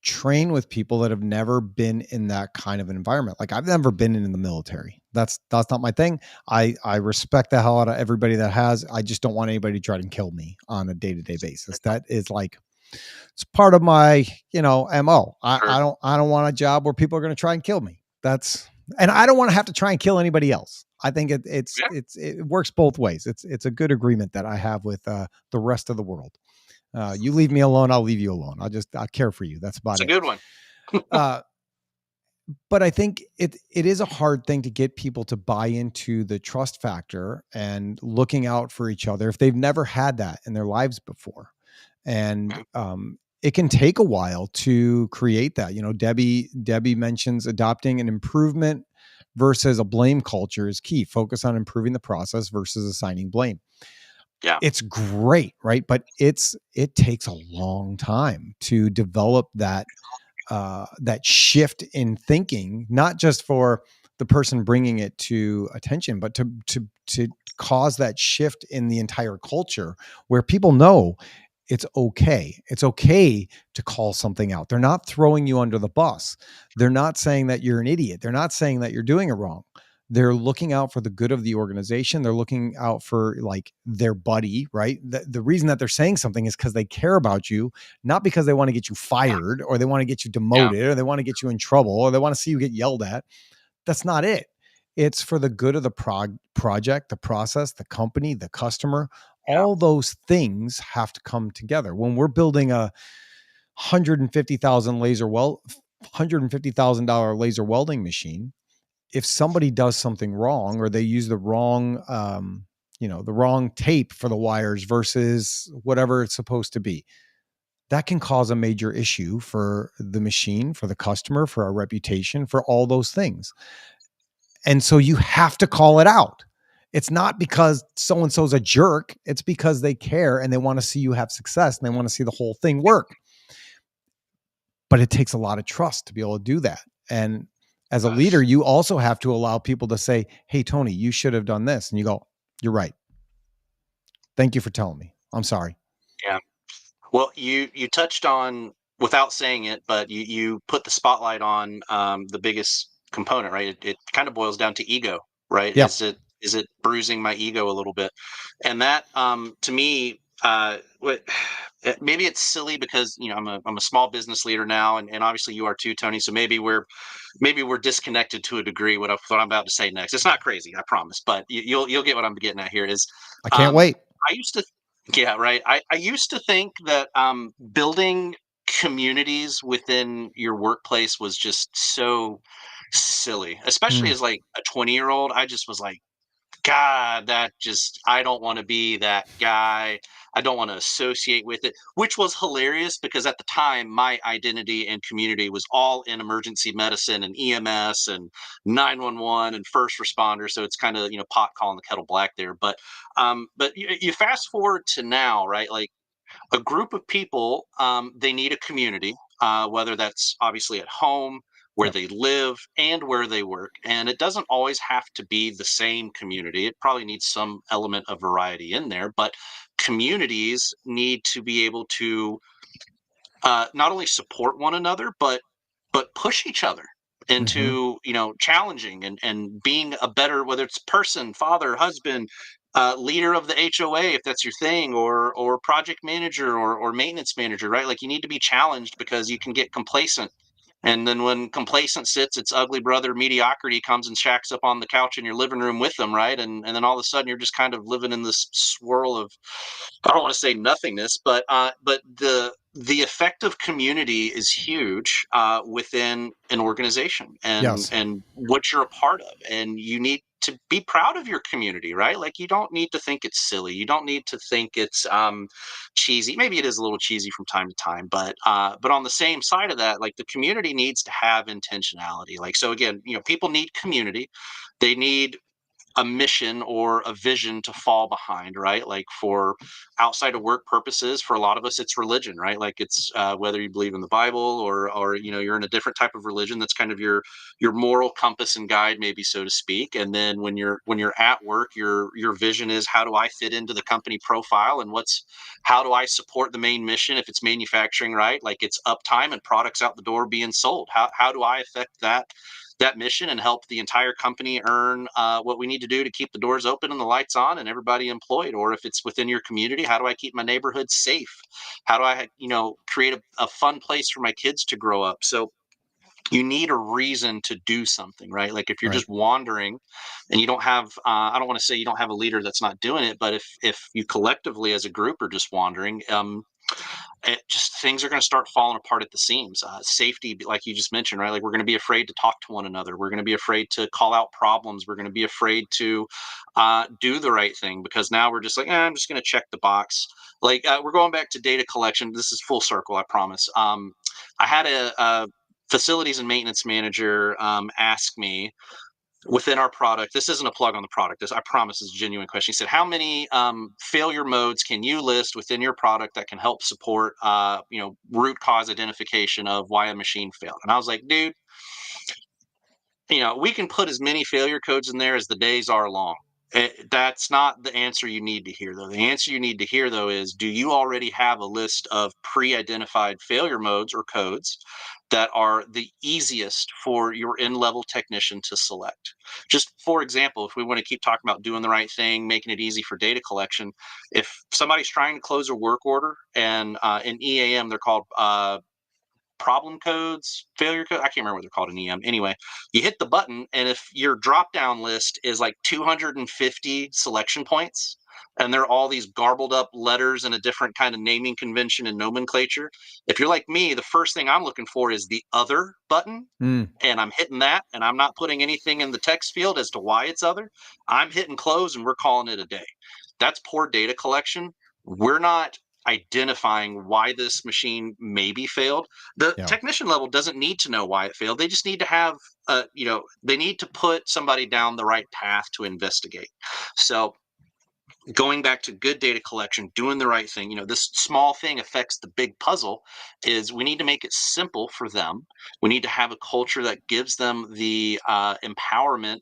train with people that have never been in that kind of environment. Like, I've never been in the military. That's not my thing. I respect the hell out of everybody that has. I just don't want anybody to try to kill me on a day-to-day basis. That is like, it's part of my, MO. Sure. I don't want a job where people are going to try and kill me. And I don't want to have to try and kill anybody else. I think Yeah, it works both ways. It's a good agreement that I have with the rest of the world. You leave me alone, I'll leave you alone. I'll care for you. That's it's about a it. good one. Uh, but I think it is a hard thing to get people to buy into the trust factor and looking out for each other if they've never had that in their lives before. And it can take a while to create that. Debbie mentions adopting an improvement versus a blame culture is key. Focus on improving the process versus assigning blame. Yeah, It's great, right? But it takes a long time to develop that shift in thinking, not just for the person bringing it to attention, but to cause that shift in the entire culture where people know it's okay. It's okay to call something out. They're not throwing you under the bus. They're not saying that you're an idiot. They're not saying that you're doing it wrong. They're looking out for the good of the organization. They're looking out for like their buddy, right? The reason that they're saying something is because they care about you, not because they want to get you fired or they want to get you yeah, demoted or they want to get you in trouble or they want to see you get yelled at. That's not it. It's for the good of the project, the process, the company, the customer. yeah, All those things have to come together. When we're building a 150,000 $150,000 laser welding machine, if somebody does something wrong or they use the wrong the wrong tape for the wires versus whatever it's supposed to be, that can cause a major issue for the machine, for the customer, for our reputation, for all those things. And so you have to call it out. It's not because so and so's a jerk. It's because they care and they want to see you have success and they want to see the whole thing work. But it takes a lot of trust to be able to do that. And as a leader, you also have to allow people to say, "Hey, Tony, you should have done this." And you go, "You're right. Thank you for telling me. I'm sorry." yeah. Well, you touched on, without saying it, but you put the spotlight on the biggest component, right? It kind of boils down to ego, right? Yeah. Is it bruising my ego a little bit? And that to me, maybe it's silly because I'm a small business leader now, and obviously you are too, Tony. So maybe we're disconnected to a degree. What I'm about to say next, it's not crazy, I promise, but you'll get what I'm getting at here. Is I can't um, wait. I used to Yeah, right. I used to think that building communities within your workplace was just so silly, especially Mm. as like a 20-year-old. I just was like, God, I don't want to be that guy. I don't want to associate with it, which was hilarious because at the time, my identity and community was all in emergency medicine and EMS and 911 and first responders. So it's kind of, pot calling the kettle black there. But you fast forward to now, right? Like a group of people, they need a community, whether that's obviously at home, where Yep. they live, and where they work. And it doesn't always have to be the same community. It probably needs some element of variety in there, but communities need to be able to not only support one another, but push each other Hmm. into, challenging and being a better, whether it's person, father, husband, leader of the HOA, if that's your thing, or project manager, or maintenance manager, right? Like, you need to be challenged, because you can get complacent. And then when complacent sits, its ugly brother mediocrity comes and shacks up on the couch in your living room with them, right? And then all of a sudden you're just kind of living in this swirl of, I don't want to say nothingness, but the effect of community is huge within an organization, Yes. and what you're a part of, and you need to be proud of your community, right? Like, you don't need to think it's silly. You don't need to think it's cheesy. Maybe it is a little cheesy from time to time, but on the same side of that, like, the community needs to have intentionality. Like, so again, people need community. They need a mission or a vision to fall behind, right? Like, for outside of work purposes, for a lot of us, it's religion, right? Like, it's whether you believe in the Bible, or you're in a different type of religion. That's kind of your moral compass and guide, maybe, so to speak. And then when you're at work, your vision is, how do I fit into the company profile, and how do I support the main mission? If it's manufacturing, right? Like, it's uptime and products out the door being sold. How do I affect that mission and help the entire company earn what we need to do to keep the doors open and the lights on and everybody employed? Or if it's within your community, how do I keep my neighborhood safe? How do I, create a fun place for my kids to grow up? So you need a reason to do something, right? Like, if you're Right. just wandering and you don't have, I don't want to say you don't have a leader that's not doing it, but if you collectively as a group are just wandering, just things are going to start falling apart at the seams. Safety, like you just mentioned, right? Like, we're going to be afraid to talk to one another. We're going to be afraid to call out problems. We're going to be afraid to do the right thing, because now we're just like, I'm just going to check the box. Like, we're going back to data collection. This is full circle, I promise. I had a facilities and maintenance manager ask me, within our product, this isn't a plug on the product, this, I promise, is a genuine question. He said, how many failure modes can you list within your product that can help support root cause identification of why a machine failed? And I was like, dude, we can put as many failure codes in there as the days are long. That's not the answer you need to hear, though. The answer you need to hear, though, is, do you already have a list of pre-identified failure modes or codes that are the easiest for your in-level technician to select? Just for example, if we want to keep talking about doing the right thing, making it easy for data collection, if somebody's trying to close a work order, and in EAM they're called problem codes, failure code. I can't remember what they're called in EM. Anyway, you hit the button, and if your drop down list is like 250 selection points, and they're all these garbled up letters in a different kind of naming convention and nomenclature, if you're like me, the first thing I'm looking for is the other button. Mm. And I'm hitting that, and I'm not putting anything in the text field as to why it's other. I'm hitting close, and we're calling it a day. That's poor data collection. We're not identifying why this machine maybe failed. The Yeah. technician level doesn't need to know why it failed. They just need to have, they need to put somebody down the right path to investigate. So, going back to good data collection, doing the right thing, this small thing affects the big puzzle. Is we need to make it simple for them. We need to have a culture that gives them the empowerment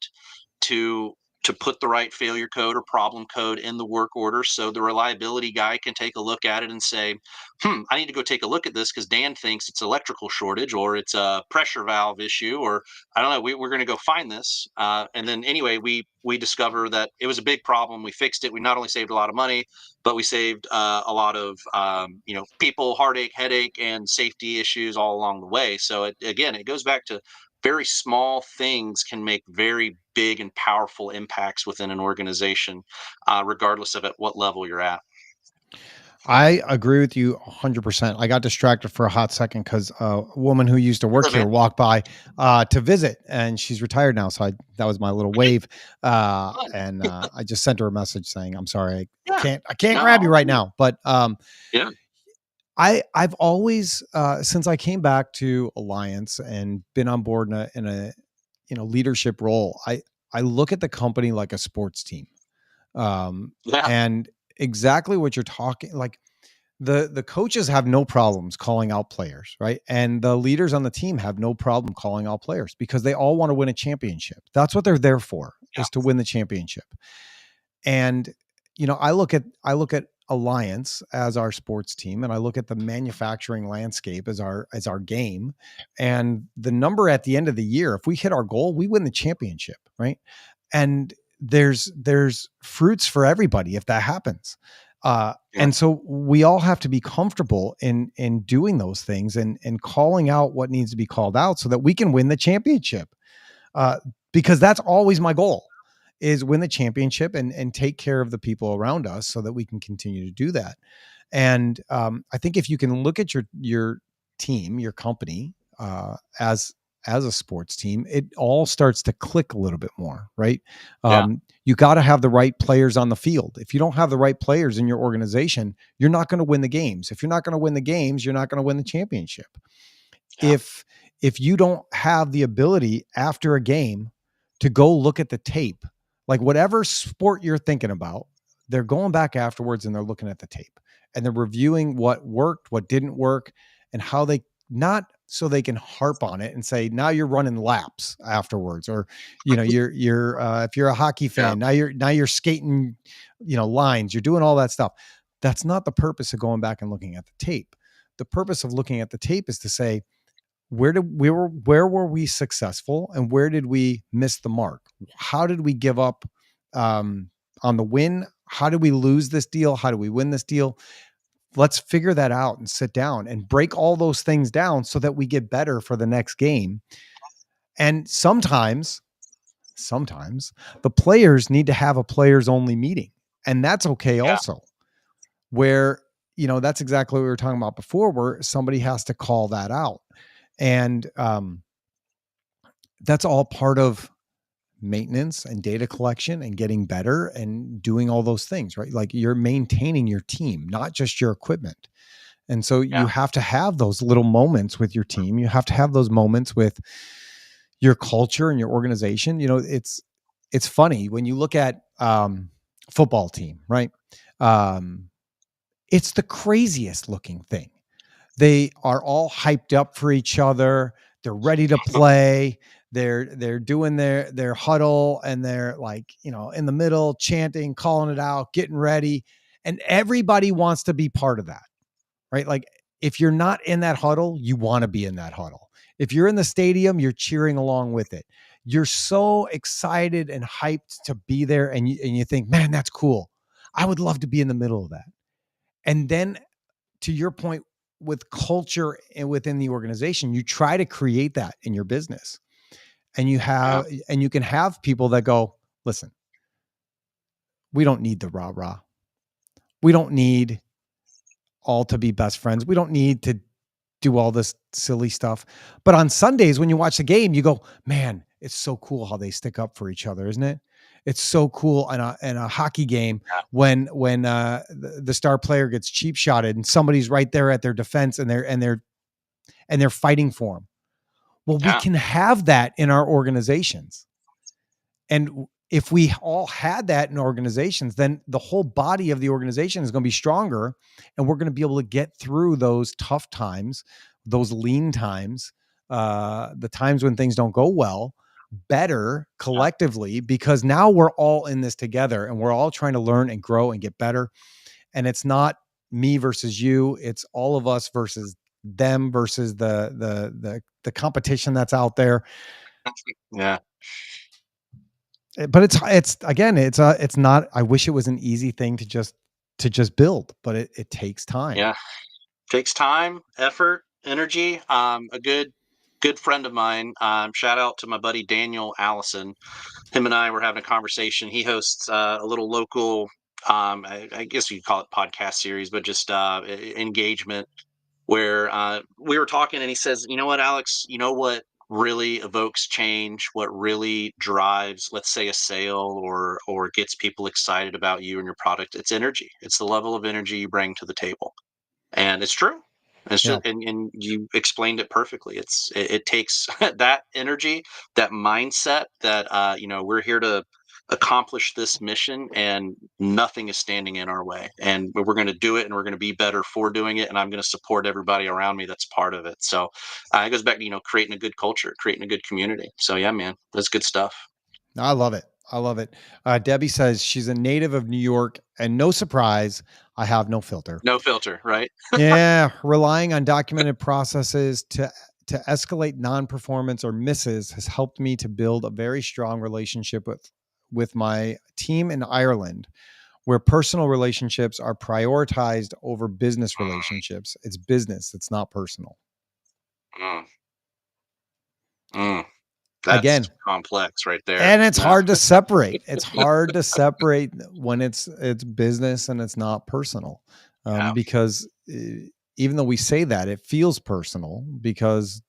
to put the right failure code or problem code in the work order, so the reliability guy can take a look at it and say, I need to go take a look at this, because Dan thinks it's electrical shortage, or it's a pressure valve issue, or I don't know. We're going to go find this, and then anyway, we discover that it was a big problem. We fixed it. We not only saved a lot of money, but we saved a lot of people heartache, headache, and safety issues all along the way. So again, it goes back to, very small things can make very big and powerful impacts within an organization, regardless of at what level you're at. I agree with you 100%. I got distracted for a hot second because a woman who used to work Sure, here man. walked by to visit, and she's retired now. So that was my little wave, Fun. and I just sent her a message saying, "I'm sorry, Yeah. I can't No, grab you all right good. now." But Yeah. I've always since I came back to Alliance and been on board in a leadership role, I look at the company like a sports team, Yeah. and exactly what you're talking like. the coaches have no problems calling out players, right? And the leaders on the team have no problem calling out players because they all want to win a championship. That's what they're there for, Yeah. is to win the championship. And I look at Alliance as our sports team, and I look at the manufacturing landscape as our game. And the number at the end of the year, if we hit our goal, we win the championship, right? And there's fruits for everybody if that happens. Yeah. And so we all have to be comfortable in doing those things and calling out what needs to be called out so that we can win the championship. Uh, because that's always my goal, is win the championship and take care of the people around us so that we can continue to do that. And I think if you can look at your team, your company, as a sports team, it all starts to click a little bit more, right? Yeah. You got to have the right players on the field. If you don't have the right players in your organization, you're not going to win the games. If you're not going to win the games, you're not going to win the championship. Yeah. If you don't have the ability after a game to go look at the tape, like whatever sport you're thinking about, they're going back afterwards and they're looking at the tape and they're reviewing what worked, what didn't work, and how they, not so they can harp on it and say, now you're running laps afterwards, or you're if you're a hockey Yeah. fan, now you're skating, lines, you're doing all that stuff. That's not the purpose of going back and looking at the tape. The purpose of looking at the tape is to say, where were we successful and where did we miss the mark? How did we give up on the win? How did we lose this deal? How do we win this deal? Let's figure that out and sit down and break all those things down so that we get better for the next game. And sometimes the players need to have a players only meeting, and that's okay Yeah. also, where that's exactly what we were talking about before, where somebody has to call that out. And that's all part of maintenance and data collection and getting better and doing all those things, right? Like, you're maintaining your team, not just your equipment. And so you Yeah. have to have those little moments with your team. You have to have those moments with your culture and your organization. It's funny when you look at football team, right? Um, it's the craziest looking thing. They are all hyped up for each other. They're ready to play. They're doing their huddle, and they're like, in the middle, chanting, calling it out, getting ready. And everybody wants to be part of that, right? Like, if you're not in that huddle, you want to be in that huddle. If you're in the stadium, you're cheering along with it. You're so excited and hyped to be there, and you think, man, that's cool. I would love to be in the middle of that. And then, to your point, with culture and within the organization, you try to create that in your business. And you can have people that go, listen, we don't need the rah rah. We don't need all to be best friends. We don't need to do all this silly stuff. But on Sundays, when you watch the game, you go, man, it's so cool how they stick up for each other, isn't it? It's so cool in a hockey game when the star player gets cheap shotted and somebody's right there at their defense and they're fighting for him. Well, we Yeah. can have that in our organizations. And if we all had that in organizations, then the whole body of the organization is going to be stronger, and we're going to be able to get through those tough times, those lean times, the times when things don't go well, better collectively, because now we're all in this together and we're all trying to learn and grow and get better. And it's not me versus you, it's all of us versus them versus the competition that's out there. Yeah. But it's again, it's not, I wish it was an easy thing to just build, but it takes time. Yeah. Takes time, effort, energy. A good friend of mine. Shout out to my buddy Daniel Allison. Him and I were having a conversation. He hosts a little local, I guess you could call it podcast series, but just engagement, where we were talking, and he says, "You know what, Alex? You know what really evokes change? What really drives, let's say, a sale or gets people excited about you and your product? It's energy. It's the level of energy you bring to the table." And it's true. It's Yeah. just, and you explained it perfectly. It takes that energy, that mindset that we're here to accomplish this mission, and nothing is standing in our way. And we're going to do it, and we're going to be better for doing it. And I'm going to support everybody around me that's part of it. So it goes back to, creating a good culture, creating a good community. So yeah, man, that's good stuff. I love it. I love it. Debbie says she's a native of New York, and no surprise, I have no filter. No filter, right? Yeah, relying on documented processes to escalate non-performance or misses has helped me to build a very strong relationship with my team in Ireland, where personal relationships are prioritized over business relationships. It's business, it's not personal. Mm. Mm. That's Again, complex right there. and it's Yeah. hard to separate. It's hard to separate when it's business and it's not personal, Yeah. because even though we say that, it feels personal because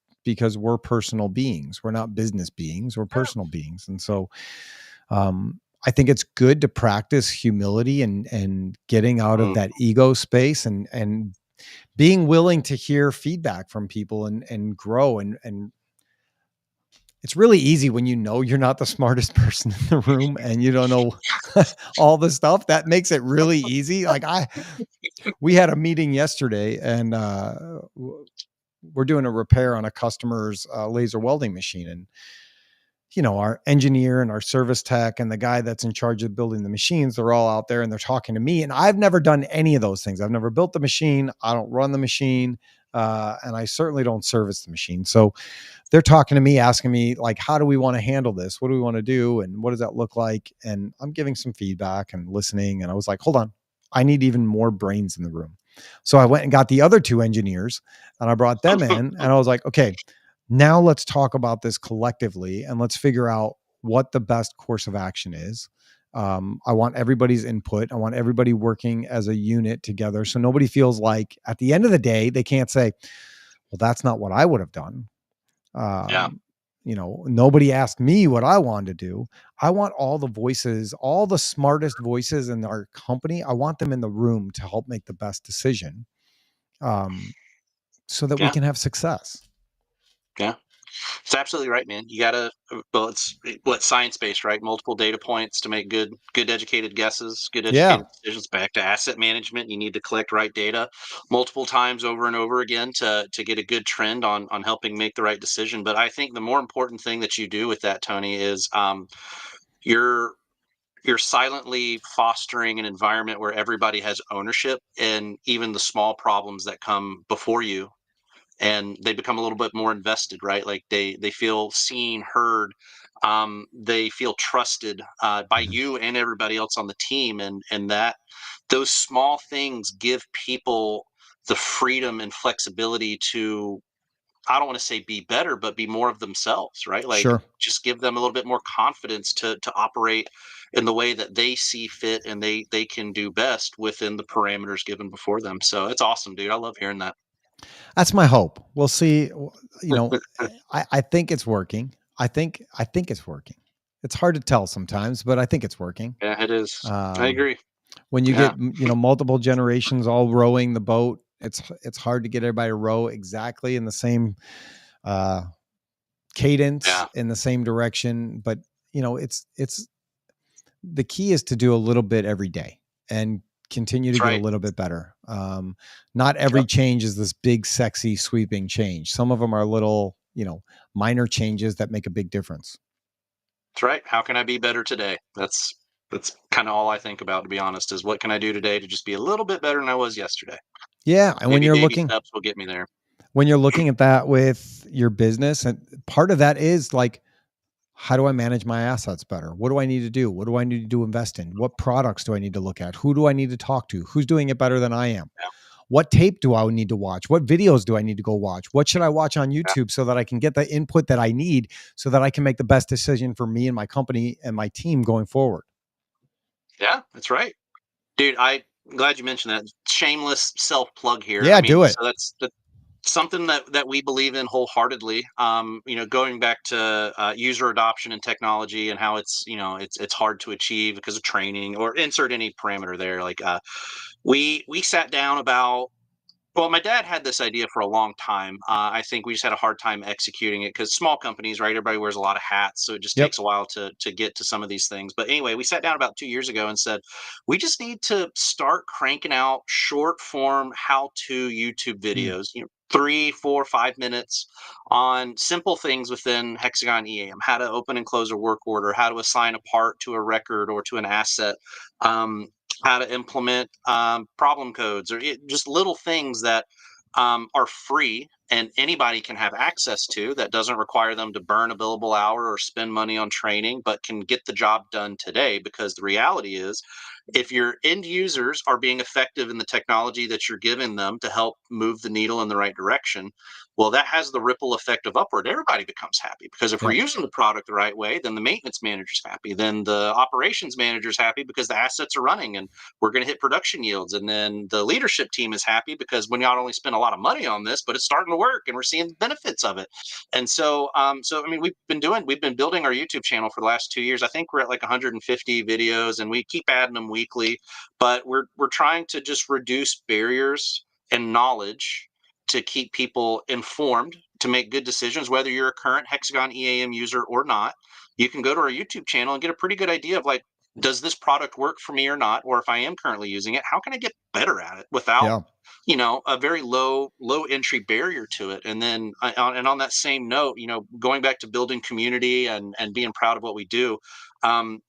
we're personal beings. We're not business beings. We're personal beings, and so I think it's good to practice humility and getting out of that ego space and being willing to hear feedback from people and grow and it's really easy when you're not the smartest person in the room and you don't know all the stuff. That makes it really easy. Like we had a meeting yesterday and we're doing a repair on a customer's laser welding machine. And, our engineer and our service tech and the guy that's in charge of building the machines, they're all out there and they're talking to me. And I've never done any of those things. I've never built the machine. I don't run the machine. And I certainly don't service the machine. So they're talking to me, asking me like, how do we want to handle this? What do we want to do? And what does that look like? And I'm giving some feedback and listening. And I was like, hold on, I need even more brains in the room. So I went and got the other two engineers and I brought them in and I was like, okay, now let's talk about this collectively and let's figure out what the best course of action is. I want everybody's input. I want everybody working as a unit together. So nobody feels like at the end of the day, they can't say, well, that's not what I would have done. Nobody asked me what I wanted to do. I want all the voices, all the smartest voices in our company. I want them in the room to help make the best decision, so that we can have success. Yeah. It's absolutely right, man. You gotta, well, it's science-based, right? Multiple data points to make good educated guesses, good educated decisions. Back to asset management, you need to collect right data multiple times over and over again to get a good trend on helping make the right decision. But I think the more important thing that you do with that, Tony, is you're silently fostering an environment where everybody has ownership and even the small problems that come before you, and they become a little bit more invested, right? Like they feel seen, heard, they feel trusted by you and everybody else on the team, and that those small things give people the freedom and flexibility to, I don't want to say be better, but be more of themselves, right? Like Sure. just give them a little bit more confidence to operate in the way that they see fit and they can do best within the parameters given before them. So it's awesome, dude. I love hearing that. That's my hope. We'll see. I think it's working. I think it's working. It's hard to tell sometimes, but I think it's working. Yeah, it is. I agree. When you get, multiple generations all rowing the boat, it's hard to get everybody to row exactly in the same cadence, in the same direction. But it's the key is to do a little bit every day and continue to get a little bit better. Not every change is this big, sexy, sweeping change. Some of them are little, minor changes that make a big difference. That's right. How can I be better today? That's kind of all I think about, to be honest, is what can I do today to just be a little bit better than I was yesterday? Yeah. And when Maybe you're baby looking, steps will get me there. when you're looking at that with your business, and part of that is like, how do I manage my assets better? What do I need to do? What do I need to invest in? What products do I need to look at? Who do I need to talk to? Who's doing it better than I am? Yeah. What tape do I need to watch? What videos do I need to go watch? What should I watch on YouTube so that I can get the input that I need so that I can make the best decision for me and my company and my team going forward? Yeah, that's right. Dude, I'm glad you mentioned that. Shameless self plug here. Yeah, I mean, do it. so that's something that we believe in wholeheartedly. Going back to user adoption and technology and how it's hard to achieve because of training, or insert any parameter there. Like we sat down about Well, my dad had this idea for a long time. I think we just had a hard time executing it because small companies, right? Everybody wears a lot of hats, so it just Yep. takes a while to get to some of these things. But anyway, we sat down about 2 years ago and said we just need to start cranking out short form how-to YouTube Mm. videos. 3, 4, 5 minutes on simple things within Hexagon EAM: how to open and close a work order, how to assign a part to a record or to an asset. Um, how to implement problem codes, or just little things that are free and anybody can have access to, that doesn't require them to burn a billable hour or spend money on training, but can get the job done today. Because the reality is, if your end users are being effective in the technology that you're giving them to help move the needle in the right direction, well, that has the ripple effect of upward. Everybody becomes happy, because if we're Yep. using the product the right way, then the maintenance manager's happy, then the operations manager's happy because the assets are running and we're going to hit production yields, and then the leadership team is happy because we not only spend a lot of money on this, but it's starting to work and we're seeing the benefits of it. And so I mean, we've been building our YouTube channel for the last 2 years. I think we're at like 150 videos, and we keep adding them weekly. But we're trying to just reduce barriers and knowledge to keep people informed to make good decisions. Whether you're a current Hexagon EAM user or not, you can go to our YouTube channel and get a pretty good idea of, like, does this product work for me or not? Or if I am currently using it, how can I get better at it without, Yeah. a very low entry barrier to it? And then, on that same note, going back to building community and being proud of what we do. Um,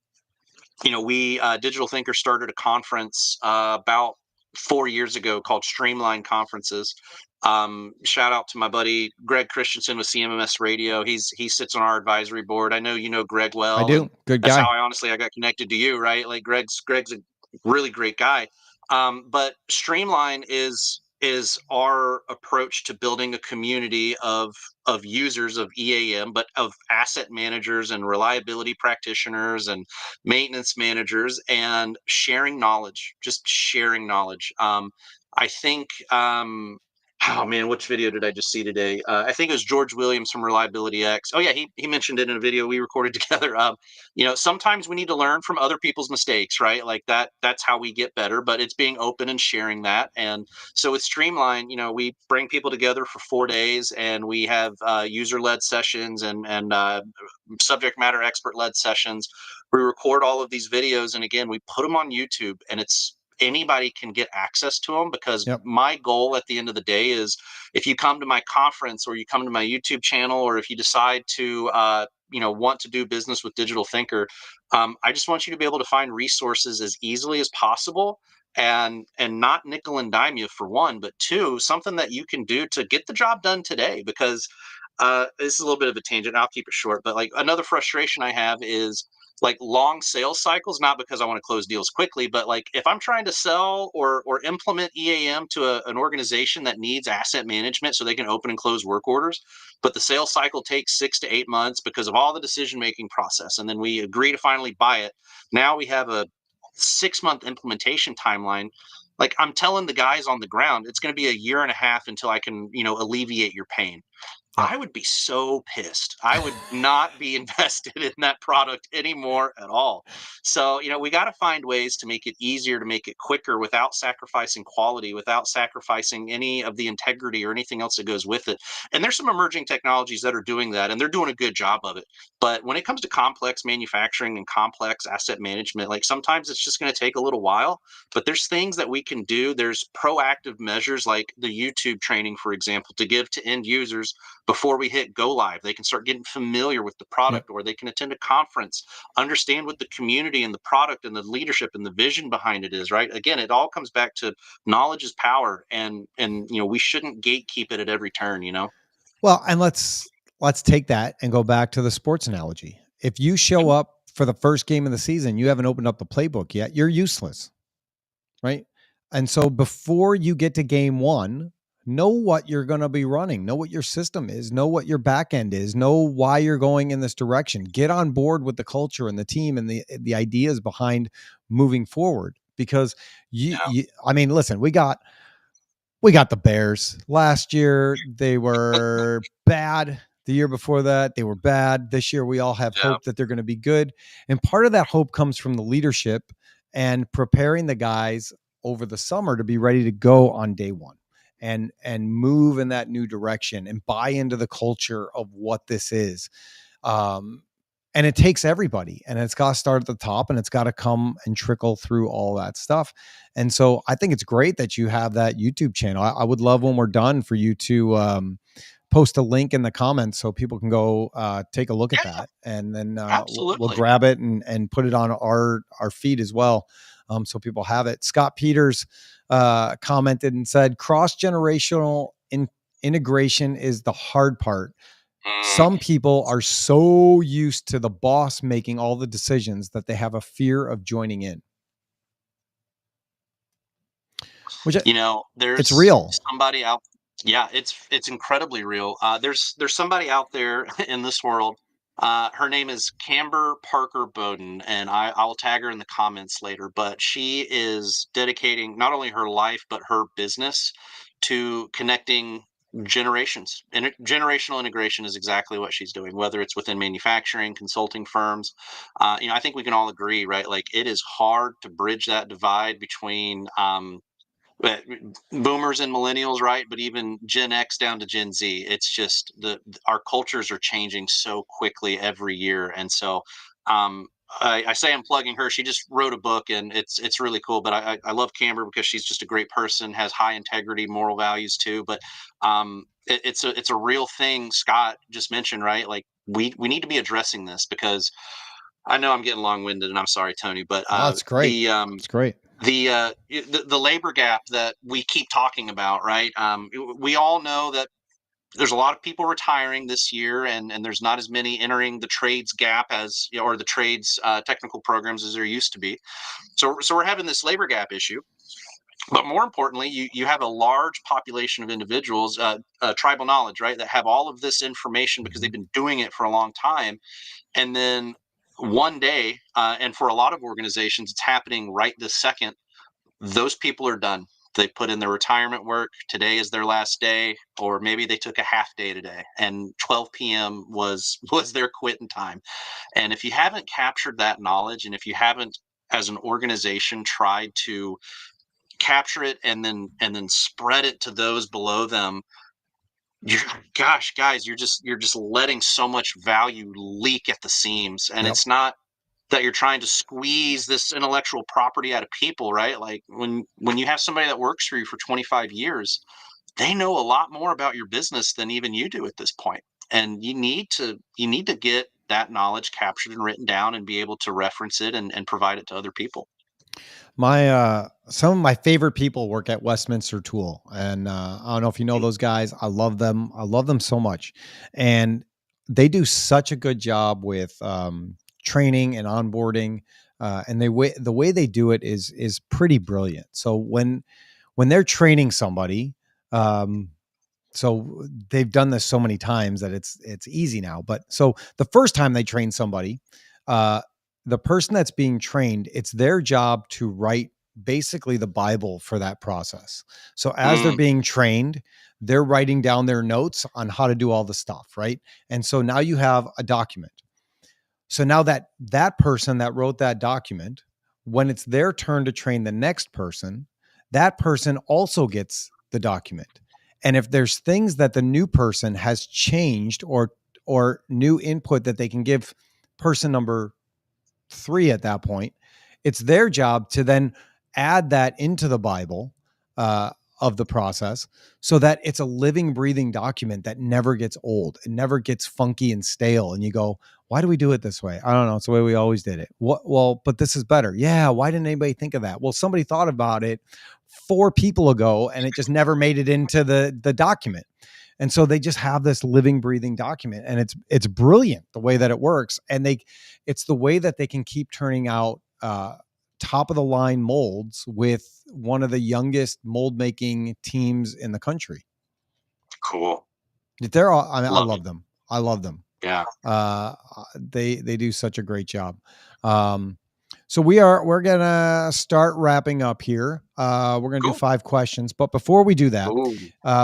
we Digital Thinker started a conference about 4 years ago called Streamline Conferences. Shout out to my buddy Greg Christensen with CMMS Radio. He sits on our advisory board. I know you know Greg I well, and do. Good that's how guy. I got connected to you, right? Like, Greg's a really great guy. But Streamline is our approach to building a community of users of EAM, but of asset managers and reliability practitioners and maintenance managers, and sharing knowledge, just sharing knowledge. I think, oh man, which video did I just see today? I think it was George Williams from Reliability X. Oh yeah, he mentioned it in a video we recorded together. Sometimes we need to learn from other people's mistakes, right? Like that's how we get better, but it's being open and sharing that. And so with Streamline, we bring people together for 4 days, and we have user-led sessions and subject matter expert-led sessions. We record all of these videos, and again, we put them on YouTube, and it's anybody can get access to them. Because Yep. my goal at the end of the day is, if you come to my conference or you come to my YouTube channel, or if you decide to want to do business with Digital Thinker, I just want you to be able to find resources as easily as possible, and not nickel and dime you, for one, but two, something that you can do to get the job done today. Because this is a little bit of a tangent, I'll keep it short, but like, another frustration I have is like long sales cycles. Not because I want to close deals quickly, but like, if I'm trying to sell or implement EAM to an organization that needs asset management so they can open and close work orders, but the sales cycle takes 6 to 8 months because of all the decision making process, and then we agree to finally buy it. Now we have a 6 month implementation timeline. Like, I'm telling the guys on the ground, it's going to be a year and a half until I can, alleviate your pain. Yep. I would be so pissed. I would not be invested in that product anymore at all. So, we got to find ways to make it easier, to make it quicker, without sacrificing quality, without sacrificing any of the integrity or anything else that goes with it. And there's some emerging technologies that are doing that, and they're doing a good job of it. But when it comes to complex manufacturing and complex asset management, like, sometimes it's just going to take a little while. But there's things that we can do. There's proactive measures like the YouTube training, for example, to give to end users before we hit go live. They can start getting familiar with the Yep. product, or they can attend a conference, understand what the community and the product and the leadership and the vision behind it is, right? Again, it all comes back to knowledge is power, and we shouldn't gatekeep it at every turn. Well, and let's take that and go back to the sports analogy. If you show Mhm. up for the first game of the season, you haven't opened up the playbook yet, you're useless, right? And so before you get to game one, know what you're going to be running, know what your system is, know what your back end is, know why you're going in this direction. Get on board with the culture and the team and the ideas behind moving forward. Because Yeah. I mean, listen, we got the Bears last year. They were bad. The year before that, they were bad. This year, we all have Yeah. hope that they're going to be good. And part of that hope comes from the leadership and preparing the guys over the summer to be ready to go on day one. and move in that new direction and buy into the culture of what this is. And it takes everybody, and it's got to start at the top, and it's got to come and trickle through all that stuff. And so I think it's great that you have that YouTube channel. I would love when we're done for you to post a link in the comments so people can go take a look at that, and then we'll grab it and put it on our feed as well, so people have it. Scott Peters commented and said, cross-generational integration is the hard part. Some people are so used to the boss making all the decisions that they have a fear of joining in. Which, there's it's real. Somebody out. Yeah, it's incredibly real. There's somebody out there in this world. Her name is Camber Parker Bowden, and I'll tag her in the comments later. But she is dedicating not only her life but her business to connecting generations. And generational integration is exactly what she's doing. Whether it's within manufacturing, consulting firms, I think we can all agree, right? Like, it is hard to bridge that divide between boomers and millennials, right? But even Gen X down to Gen Z, it's just our cultures are changing so quickly every year. And so I say I'm plugging her. She just wrote a book, and it's really cool. But I love Camber because she's just a great person, has high integrity, moral values too. But it's a real thing. Scott just mentioned, right? Like, we need to be addressing this, because I know I'm getting long winded, and I'm sorry, Tony, but that's great. It's great. The labor gap that we keep talking about, right? We all know that there's a lot of people retiring this year, and there's not as many entering the trades gap or the trades technical programs as there used to be. So we're having this labor gap issue. But more importantly, you have a large population of individuals, tribal knowledge, right, that have all of this information because they've been doing it for a long time. And then one day, and for a lot of organizations, it's happening right this second, those people are done. They put in their retirement work. Today is their last day, or maybe they took a half day today, and 12 p.m. was their quitting time. And if you haven't captured that knowledge, and if you haven't, as an organization, tried to capture it and then spread it to those below them, gosh, guys, you're just letting so much value leak at the seams. And Yep. It's not that you're trying to squeeze this intellectual property out of people, right? Like, when you have somebody that works for you for 25 years, they know a lot more about your business than even you do at this point. And you need to get that knowledge captured and written down, and be able to reference it and provide it to other people. Some of my favorite people work at Westminster Tool, and I don't know if you know those guys. I love them. I love them so much, and they do such a good job with training and onboarding, and the way they do it is pretty brilliant. So when they're training somebody, so they've done this so many times that it's easy now. But so the first time they train somebody, the person that's being trained, it's their job to write basically the Bible for that process. So as they're being trained, they're writing down their notes on how to do all the stuff, right? And so now you have a document. So now that person that wrote that document, when it's their turn to train the next person, that person also gets the document. And if there's things that the new person has changed or new input that they can give person number 3 at that point, it's their job to then add that into the Bible of the process, so that it's a living, breathing document that never gets old. It never gets funky and stale. And you go, why do we do it this way? I don't know. It's the way we always did it. Well, but this is better. Yeah. Why didn't anybody think of that? Well, somebody thought about it 4 people ago, and it just never made it into the document. And so they just have this living, breathing document, and it's brilliant the way that it works. And it's the way that they can keep turning out top of the line molds with one of the youngest mold making teams in the country. Cool. They're all, I love them. I love them. Yeah. They do such a great job. So we're going to start wrapping up here. We're going to do 5 questions, but before we do that,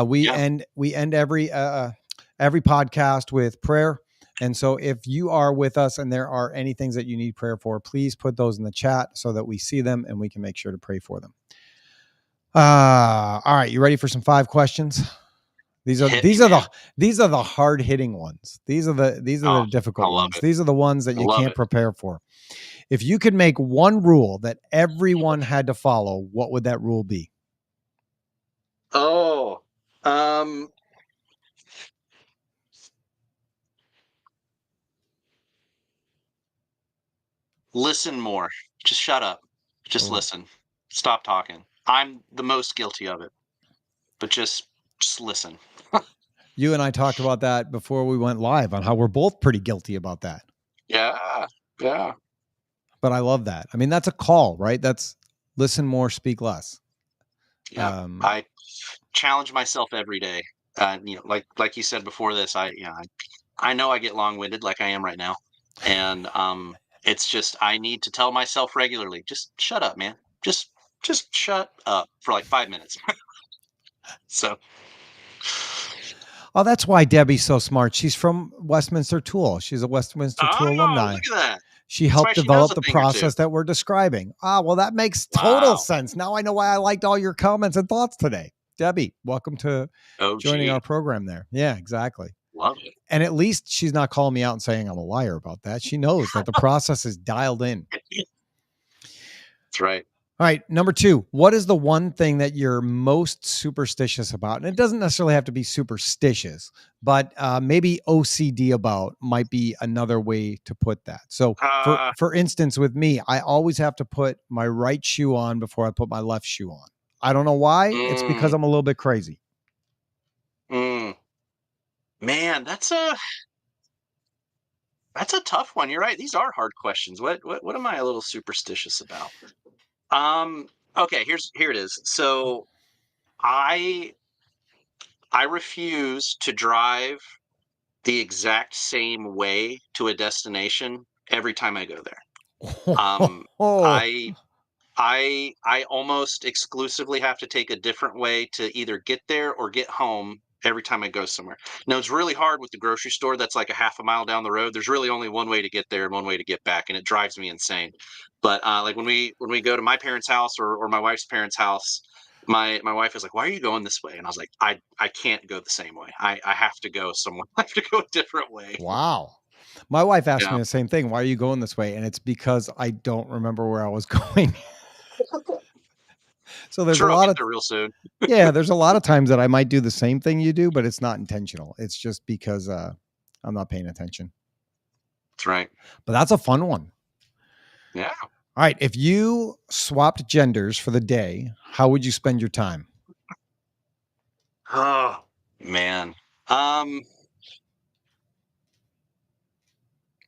we end every podcast with prayer. And so if you are with us and there are any things that you need prayer for, please put those in the chat so that we see them and we can make sure to pray for them. All right, you ready for some 5 questions? These are Hit me, man. the hard hitting ones. These are Oh, the difficult I love ones. it. These are the ones that I you love can't it. prepare for. If you could make one rule that everyone had to follow, what would that rule be? Oh, um, listen more. Just shut up. Just Oh, listen. Stop talking. I'm the most guilty of it, but just listen. you and I talked about that before we went live on how we're both pretty guilty about that. Yeah, yeah, But I love that. I mean, that's a call, right? That's listen more, speak less. yeah. I challenge myself every day. Like you said before this, I know I get long winded like I am right now, and it's just I need to tell myself regularly, just shut up, man. Just shut up for like 5 minutes. So, Oh, that's why Debbie's so smart. She's from Westminster Tool. She's a Westminster Tool oh, alumni. look at that. She That's why helped she knows develop a the thing or two. process that we're describing. Ah, well, that makes total Wow. sense. Now I know why I liked all your comments and thoughts today. Debbie, welcome to Oh, joining gee, our program there. Yeah, exactly. love it. And at least she's not calling me out and saying I'm a liar about that. She knows that the process is dialed in. That's right. All right, number 2, what is the one thing that you're most superstitious about? And it doesn't necessarily have to be superstitious, but maybe OCD about might be another way to put that. So, Uh, for instance, with me, I always have to put my right shoe on before I put my left shoe on. I don't know why. It's because mm, I'm a little bit crazy. mm. Man, that's a tough one. You're right. These are hard questions. What am I a little superstitious about? Um, okay, here it is. So I I refuse to drive the exact same way to a destination every time I go there. Um, Oh, I I almost exclusively have to take a different way to either get there or get home every time I go somewhere. Now it's really hard with the grocery store that's like a half a mile down the road. There's really only one way to get there and one way to get back, and it drives me insane. But like when we go to my parents' house or my wife's parents' house, my wife is like, "Why are you going this way?" And I was like, "I can't go the same way. I have to go somewhere. I have to go a different way." wow. My wife asked me Yeah, the same thing. Why are you going this way? And it's because I don't remember where I was going. So there's a sure, I'll lot get of there real soon. yeah, there's a lot of times that I might do the same thing you do, but it's not intentional. It's just because I'm not paying attention. That's right. But that's a fun one. Yeah. All right, if you swapped genders for the day, how would you spend your time? Oh man. Um.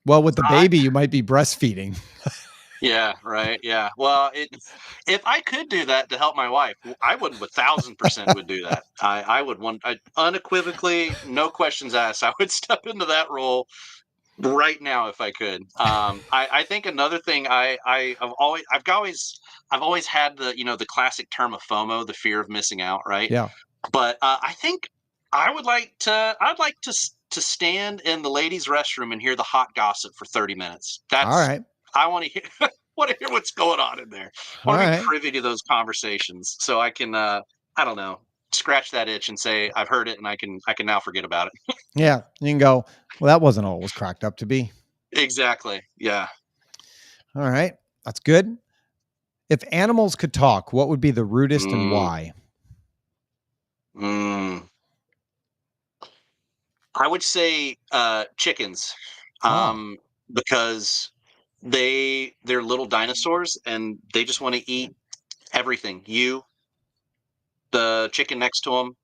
Well, with the I baby, you might be breastfeeding. Yeah, right. Yeah. Well, if I could do that to help my wife, I would 1,000% would do that. I would unequivocally, no questions asked. I would step into that role right now if I could. I think another thing I've always had the classic term of FOMO, the fear of missing out, right? Yeah. But I think I'd like to stand in the ladies' restroom and hear the hot gossip for 30 minutes. All That's right. I want to hear want to hear what's going on in there. I All want to be right. privy to those conversations so I can I don't know, scratch that itch and say I've heard it and I can now forget about it. Yeah. You can go, well, that wasn't all it was cracked up to be. Exactly. Yeah. All right. That's good. If animals could talk, what would be the rudest and Mm, why? mm. I would say chickens, Oh, um, because they're little dinosaurs and they just want to eat everything. You, the chicken next to them,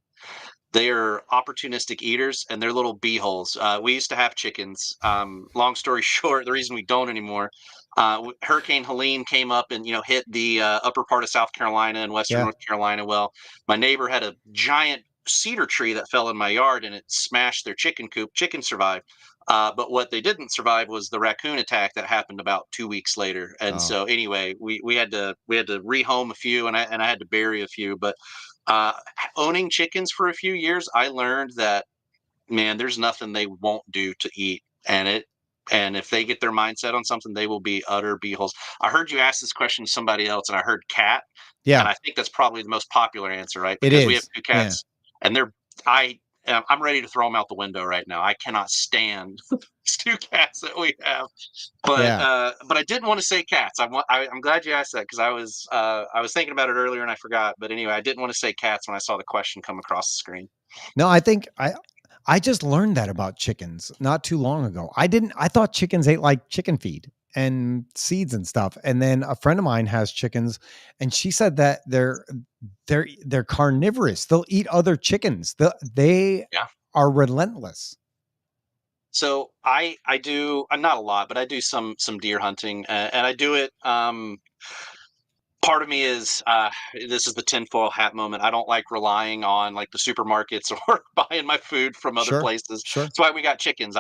they are opportunistic eaters and they're little bee holes. We used to have chickens. Long story short, the reason we don't anymore, Hurricane Helene came up and hit the upper part of South Carolina and western yeah. North Carolina. Well, my neighbor had a giant cedar tree that fell in my yard and it smashed their chicken coop. Chickens survived. But what they didn't survive was the raccoon attack that happened about 2 weeks later. And Oh, so anyway, we had to rehome a few and I had to bury a few. But uh, owning chickens for a few years, I learned that man, there's nothing they won't do to eat, and it. And if they get their mindset on something, they will be utter beeholes. I heard you ask this question to somebody else, and I heard cat, Yeah, and I think that's probably the most popular answer, right? it Because we have is. two Yeah. cats, and I'm ready to throw them out the window right now. I cannot stand these two cats that we have. Yeah. But I didn't want to say cats. I'm glad you asked that because I was thinking about it earlier and I forgot. But anyway, I didn't want to say cats when I saw the question come across the screen. No, I think I just learned that about chickens not too long ago. I thought chickens ate like chicken feed and seeds and stuff. And then a friend of mine has chickens and she said that they're carnivorous. They'll eat other chickens. They Yeah. are relentless. So I do not a lot, but I do some deer hunting, and I do it. Part of me is this is the tinfoil hat moment. I don't like relying on like the supermarkets or buying my food from other Sure. places. Sure. That's why we got chickens.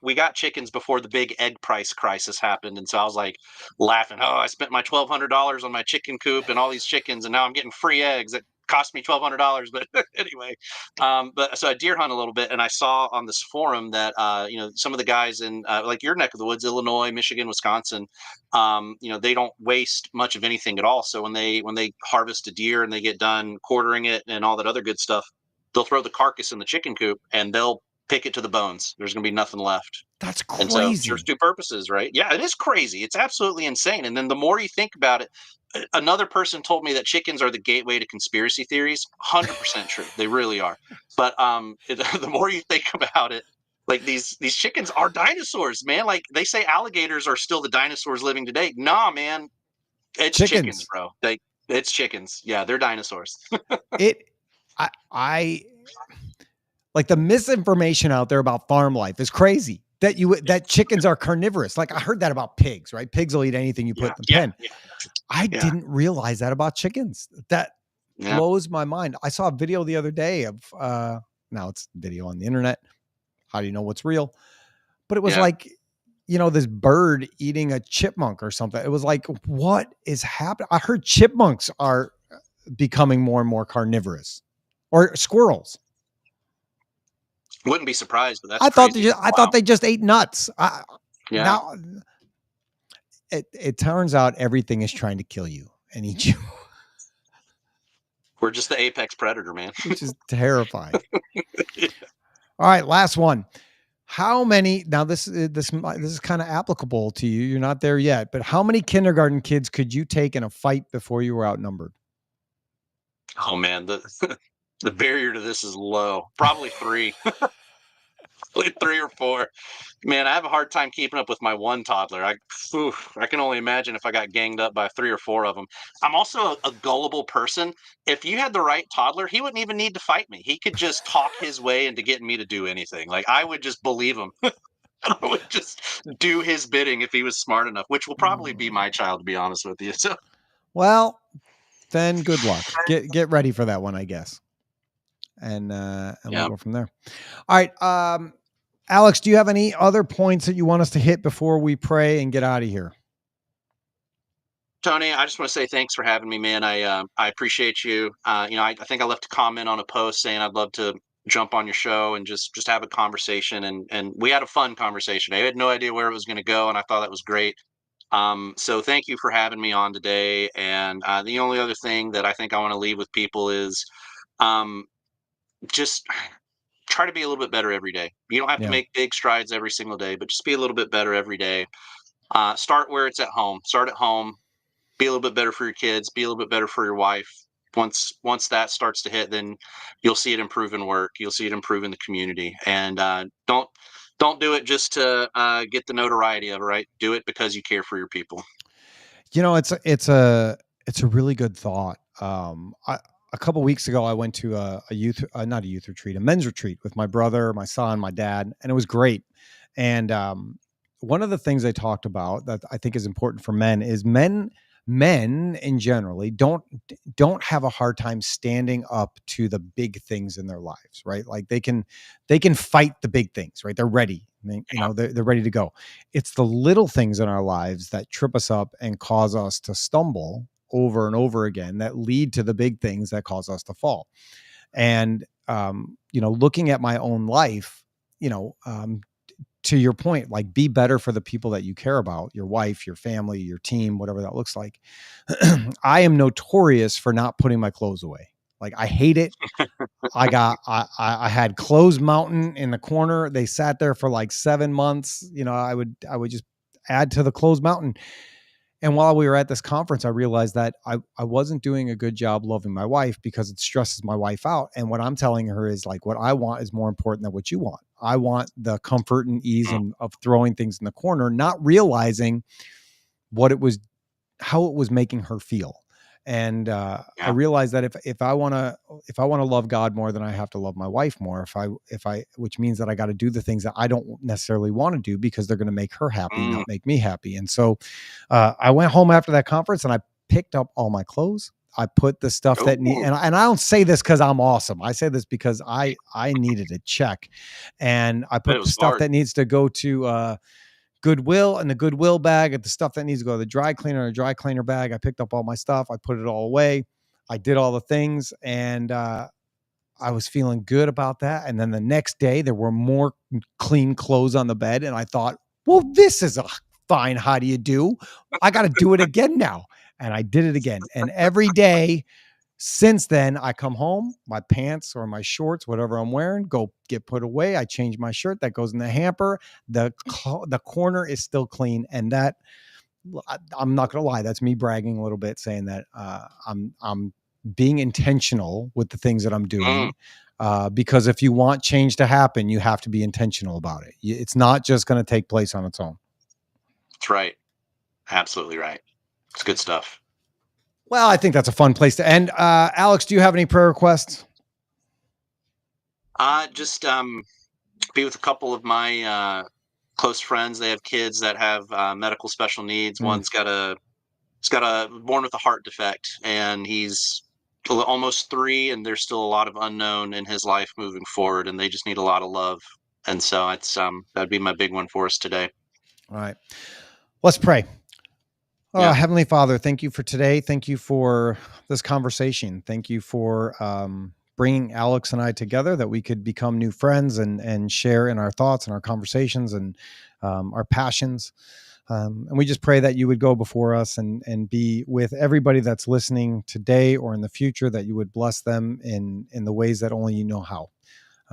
We got chickens before the big egg price crisis happened, and so I was like laughing. Oh, I spent my $1,200 on my chicken coop and all these chickens, and now I'm getting free eggs that cost me $1,200. But anyway, but so I deer hunt a little bit, and I saw on this forum that some of the guys in like your neck of the woods, Illinois, Michigan, Wisconsin, they don't waste much of anything at all. So when they harvest a deer and they get done quartering it and all that other good stuff, they'll throw the carcass in the chicken coop and they'll pick it to the bones. There's going to be nothing left. That's And so it serves crazy. two purposes, right? Yeah, it is crazy. It's absolutely insane. And then the more you think about it, another person told me that chickens are the gateway to conspiracy theories. 100% true. They really are. But the more you think about it, like these chickens are dinosaurs, man. Like they say alligators are still the dinosaurs living today. Nah, man, it's chickens, Chickens. bro. It's chickens. Yeah, they're dinosaurs. It I like the misinformation out there about farm life is crazy. That chickens are carnivorous. Like I heard that about pigs, right? Pigs will eat anything you put Yeah, in the yeah, pen. yeah, I yeah, didn't realize that about chickens. That yeah, blows my mind. I saw a video the other day of now it's video on the internet. How do you know what's real? But it was yeah. like, this bird eating a chipmunk or something. It was like, what is happening? I heard chipmunks are becoming more and more carnivorous, or squirrels. Wouldn't be surprised, but that's I thought crazy. I thought Wow. they just ate nuts. Yeah, Now it turns out everything is trying to kill you and eat you, we're just the apex predator, man. which is terrifying. All right, last one. How many? Now this is kind of applicable to you. You're not there yet, but how many kindergarten kids could you take in a fight before you were outnumbered? Oh man, the the barrier to this is low. Probably three, probably three or four. Man, I have a hard time keeping up with my one toddler. I can only imagine if I got ganged up by three or four of them. I'm also a gullible person. If you had the right toddler, he wouldn't even need to fight me. He could just talk his way into getting me to do anything. Like I would just believe him. I would just do his bidding if he was smart enough, which will probably be my child, to be honest with you. So Well, then good luck. Get ready for that one, I guess. And we'll yeah. go from there. All right. Alex, do you have any other points that you want us to hit before we pray and get out of here? Tony, I just want to say thanks for having me, man. I appreciate you. I think I left a comment on a post saying I'd love to jump on your show and just have a conversation, and we had a fun conversation. I had no idea where it was going to go, and I thought that was great. So thank you for having me on today. And the only other thing that I think I want to leave with people is um, just try to be a little bit better every day. You don't have to Yeah. make big strides every single day, but just be a little bit better every day. Start where it's at home. Start at home. Be a little bit better for your kids. Be a little bit better for your wife. Once that starts to hit, then you'll see it improve in work. You'll see it improve in the community. And don't do it just to get the notoriety of it. Right? Do it because you care for your people. It's a really good thought. A couple weeks ago, I went to a youth, not a youth retreat, a men's retreat with my brother, my son, my dad, and it was great. And one of the things they talked about that I think is important for men is men in generally don't have a hard time standing up to the big things in their lives, right? Like they can fight the big things, right? They're ready. They're ready to go. It's the little things in our lives that trip us up and cause us to stumble over and over again that lead to the big things that cause us to fall. And looking at my own life, to your point, like, be better for the people that you care about, your wife, your family, your team, whatever that looks like. I am notorious for not putting my clothes away. Like, I hate it. I had Clothes Mountain in the corner. They sat there for like 7 months. I would just add to the Clothes Mountain. And while we were at this conference, I realized that I wasn't doing a good job loving my wife because it stresses my wife out. And what I'm telling her is, like, what I want is more important than what you want. I want the comfort and ease of throwing things in the corner, not realizing how it was making her feel. And I realized that if I want to love God more, then I have to love my wife more. Which means that I got to do the things that I don't necessarily want to do because they're going to make her happy, not make me happy. And so I went home after that conference and I picked up all my clothes. I put the stuff and I don't say this because I'm awesome. I say this because I needed a check, and I put the stuff that needs to go to Goodwill in the Goodwill bag, and the stuff that needs to go to the dry cleaner in a dry cleaner bag. I picked up all my stuff. I put it all away. I did all the things, and I was feeling good about that. And then the next day there were more clean clothes on the bed. And I thought, well, this is a fine. How do you do? I got to do it again now. And I did it again. And every day since then, I come home, my pants or my shorts, whatever I'm wearing, go get put away. I change my shirt, that goes in the hamper. The corner is still clean. And that, I'm not going to lie, that's me bragging a little bit, saying that I'm being intentional with the things that I'm doing. Because if you want change to happen, you have to be intentional about it. It's not just going to take place on its own. That's right. Absolutely right. It's good stuff. Well, I think that's a fun place to end. Alex, do you have any prayer requests? Just be with a couple of my close friends. They have kids that have medical special needs. One's got a born with a heart defect, and he's almost 3, and there's still a lot of unknown in his life moving forward, and they just need a lot of love. And so it's that'd be my big one for us today. All right, let's pray. Heavenly Father, thank you for today. Thank you for this conversation. Thank you for bringing Alex and I together, that we could become new friends and share in our thoughts and our conversations and our passions. And we just pray that you would go before us and be with everybody that's listening today or in the future, that you would bless them in the ways that only you know how.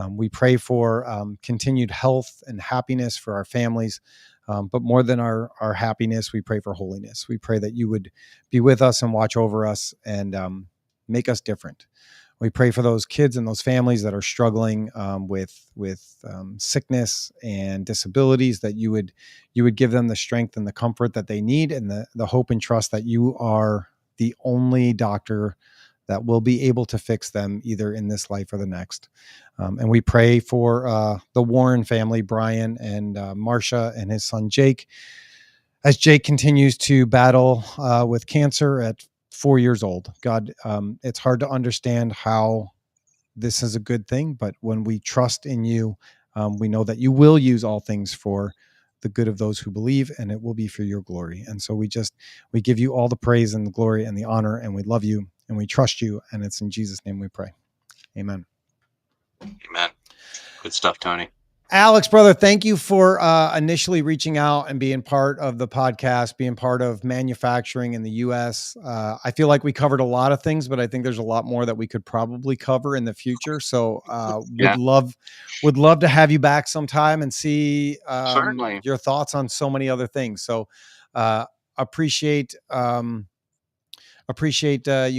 We pray for continued health and happiness for our families. But more than our happiness, we pray for holiness. We pray that you would be with us and watch over us and make us different. We pray for those kids and those families that are struggling with sickness and disabilities, that you would give them the strength and the comfort that they need, and the hope and trust that you are the only doctor that will be able to fix them, either in this life or the next. And we pray for the Warren family, Brian and Marcia and his son, Jake, as Jake continues to battle with cancer at 4 years old. God, it's hard to understand how this is a good thing, but when we trust in you, we know that you will use all things for the good of those who believe, and it will be for your glory. And so we give you all the praise and the glory and the honor, and we love you and we trust you. And it's in Jesus' name we pray. Amen. Amen. Good stuff, Tony. Alex, brother, thank you for initially reaching out and being part of the podcast, being part of manufacturing in the U.S. I feel like we covered a lot of things, but I think there's a lot more that we could probably cover in the future. So would love to have you back sometime and see your thoughts on so many other things. So appreciate you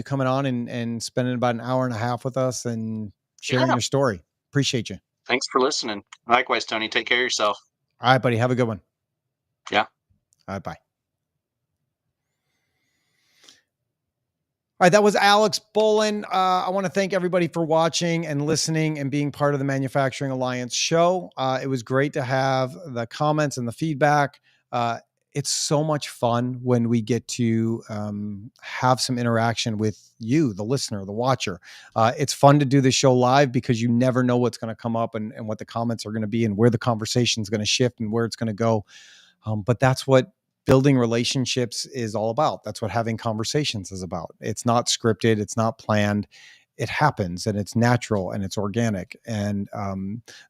coming on and spending about an hour and a half with us and sharing your story. Appreciate you. Thanks for listening. Likewise, Tony. Take care of yourself. All right, buddy. Have a good one. Yeah. All right, bye. All right, that was Alex Bolan. I want to thank everybody for watching and listening and being part of the Manufacturing Alliance show. It was great to have the comments and the feedback. It's so much fun when we get to have some interaction with you, the listener, the watcher. It's fun to do this show live because you never know what's going to come up and what the comments are going to be and where the conversation is going to shift and where it's going to go. But that's what building relationships is all about. That's what having conversations is about. It's not scripted. It's not planned. it happens and it's natural and it's organic. And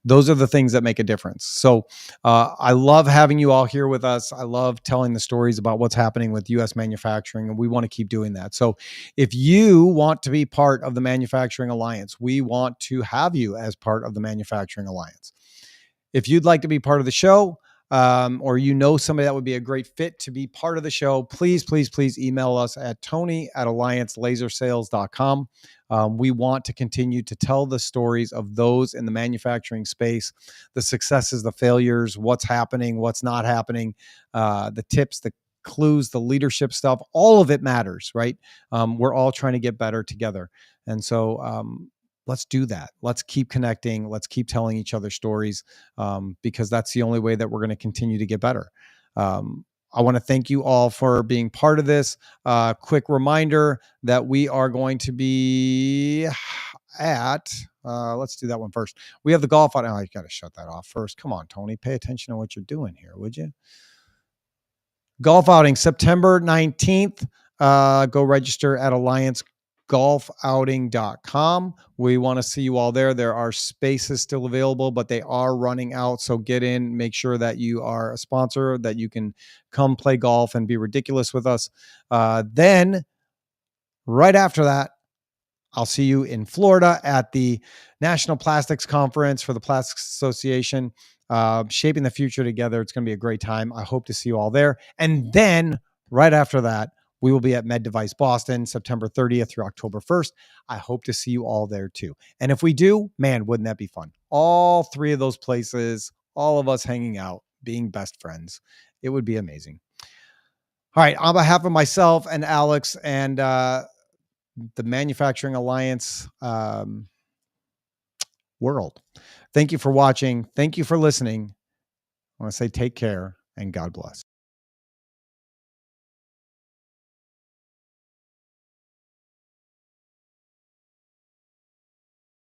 those are the things that make a difference. So I love having you all here with us. I love telling the stories about what's happening with U.S. manufacturing, and we want to keep doing that. So if you want to be part of the Manufacturing Alliance, we want to have you as part of the Manufacturing Alliance. If you'd like to be part of the show, or you know somebody that would be a great fit to be part of the show, please, please, please email us at tony@alliancelasersales.com. We want to continue to tell the stories of those in the manufacturing space, the successes, the failures, what's happening, what's not happening, the tips, the clues, the leadership stuff. All of it matters, right? We're all trying to get better together. And so let's do that. Let's keep connecting. Let's keep telling each other stories, because that's the only way that we're going to continue to get better. I want to thank you all for being part of this. Quick reminder that we are going to be at, let's do that one first. We have the golf out. Oh, you got to shut that off first. Come on, Tony, pay attention to what you're doing here, would you? Golf outing, September 19th. Go register at alliancegolfouting.com. We want to see you all there. There are spaces still available, but they are running out. So get in, make sure that you are a sponsor, that you can come play golf and be ridiculous with us. Then right after that, I'll see you in Florida at the National Plastics Conference for the Plastics Association, shaping the future together. It's going to be a great time. I hope to see you all there. And then right after that, we will be at Med Device Boston, September 30th through October 1st. I hope to see you all there too. And if we do, man, wouldn't that be fun? All three of those places, all of us hanging out, being best friends. It would be amazing. All right. On behalf of myself and Alex and the Manufacturing Alliance world, thank you for watching. Thank you for listening. I want to say take care and God bless.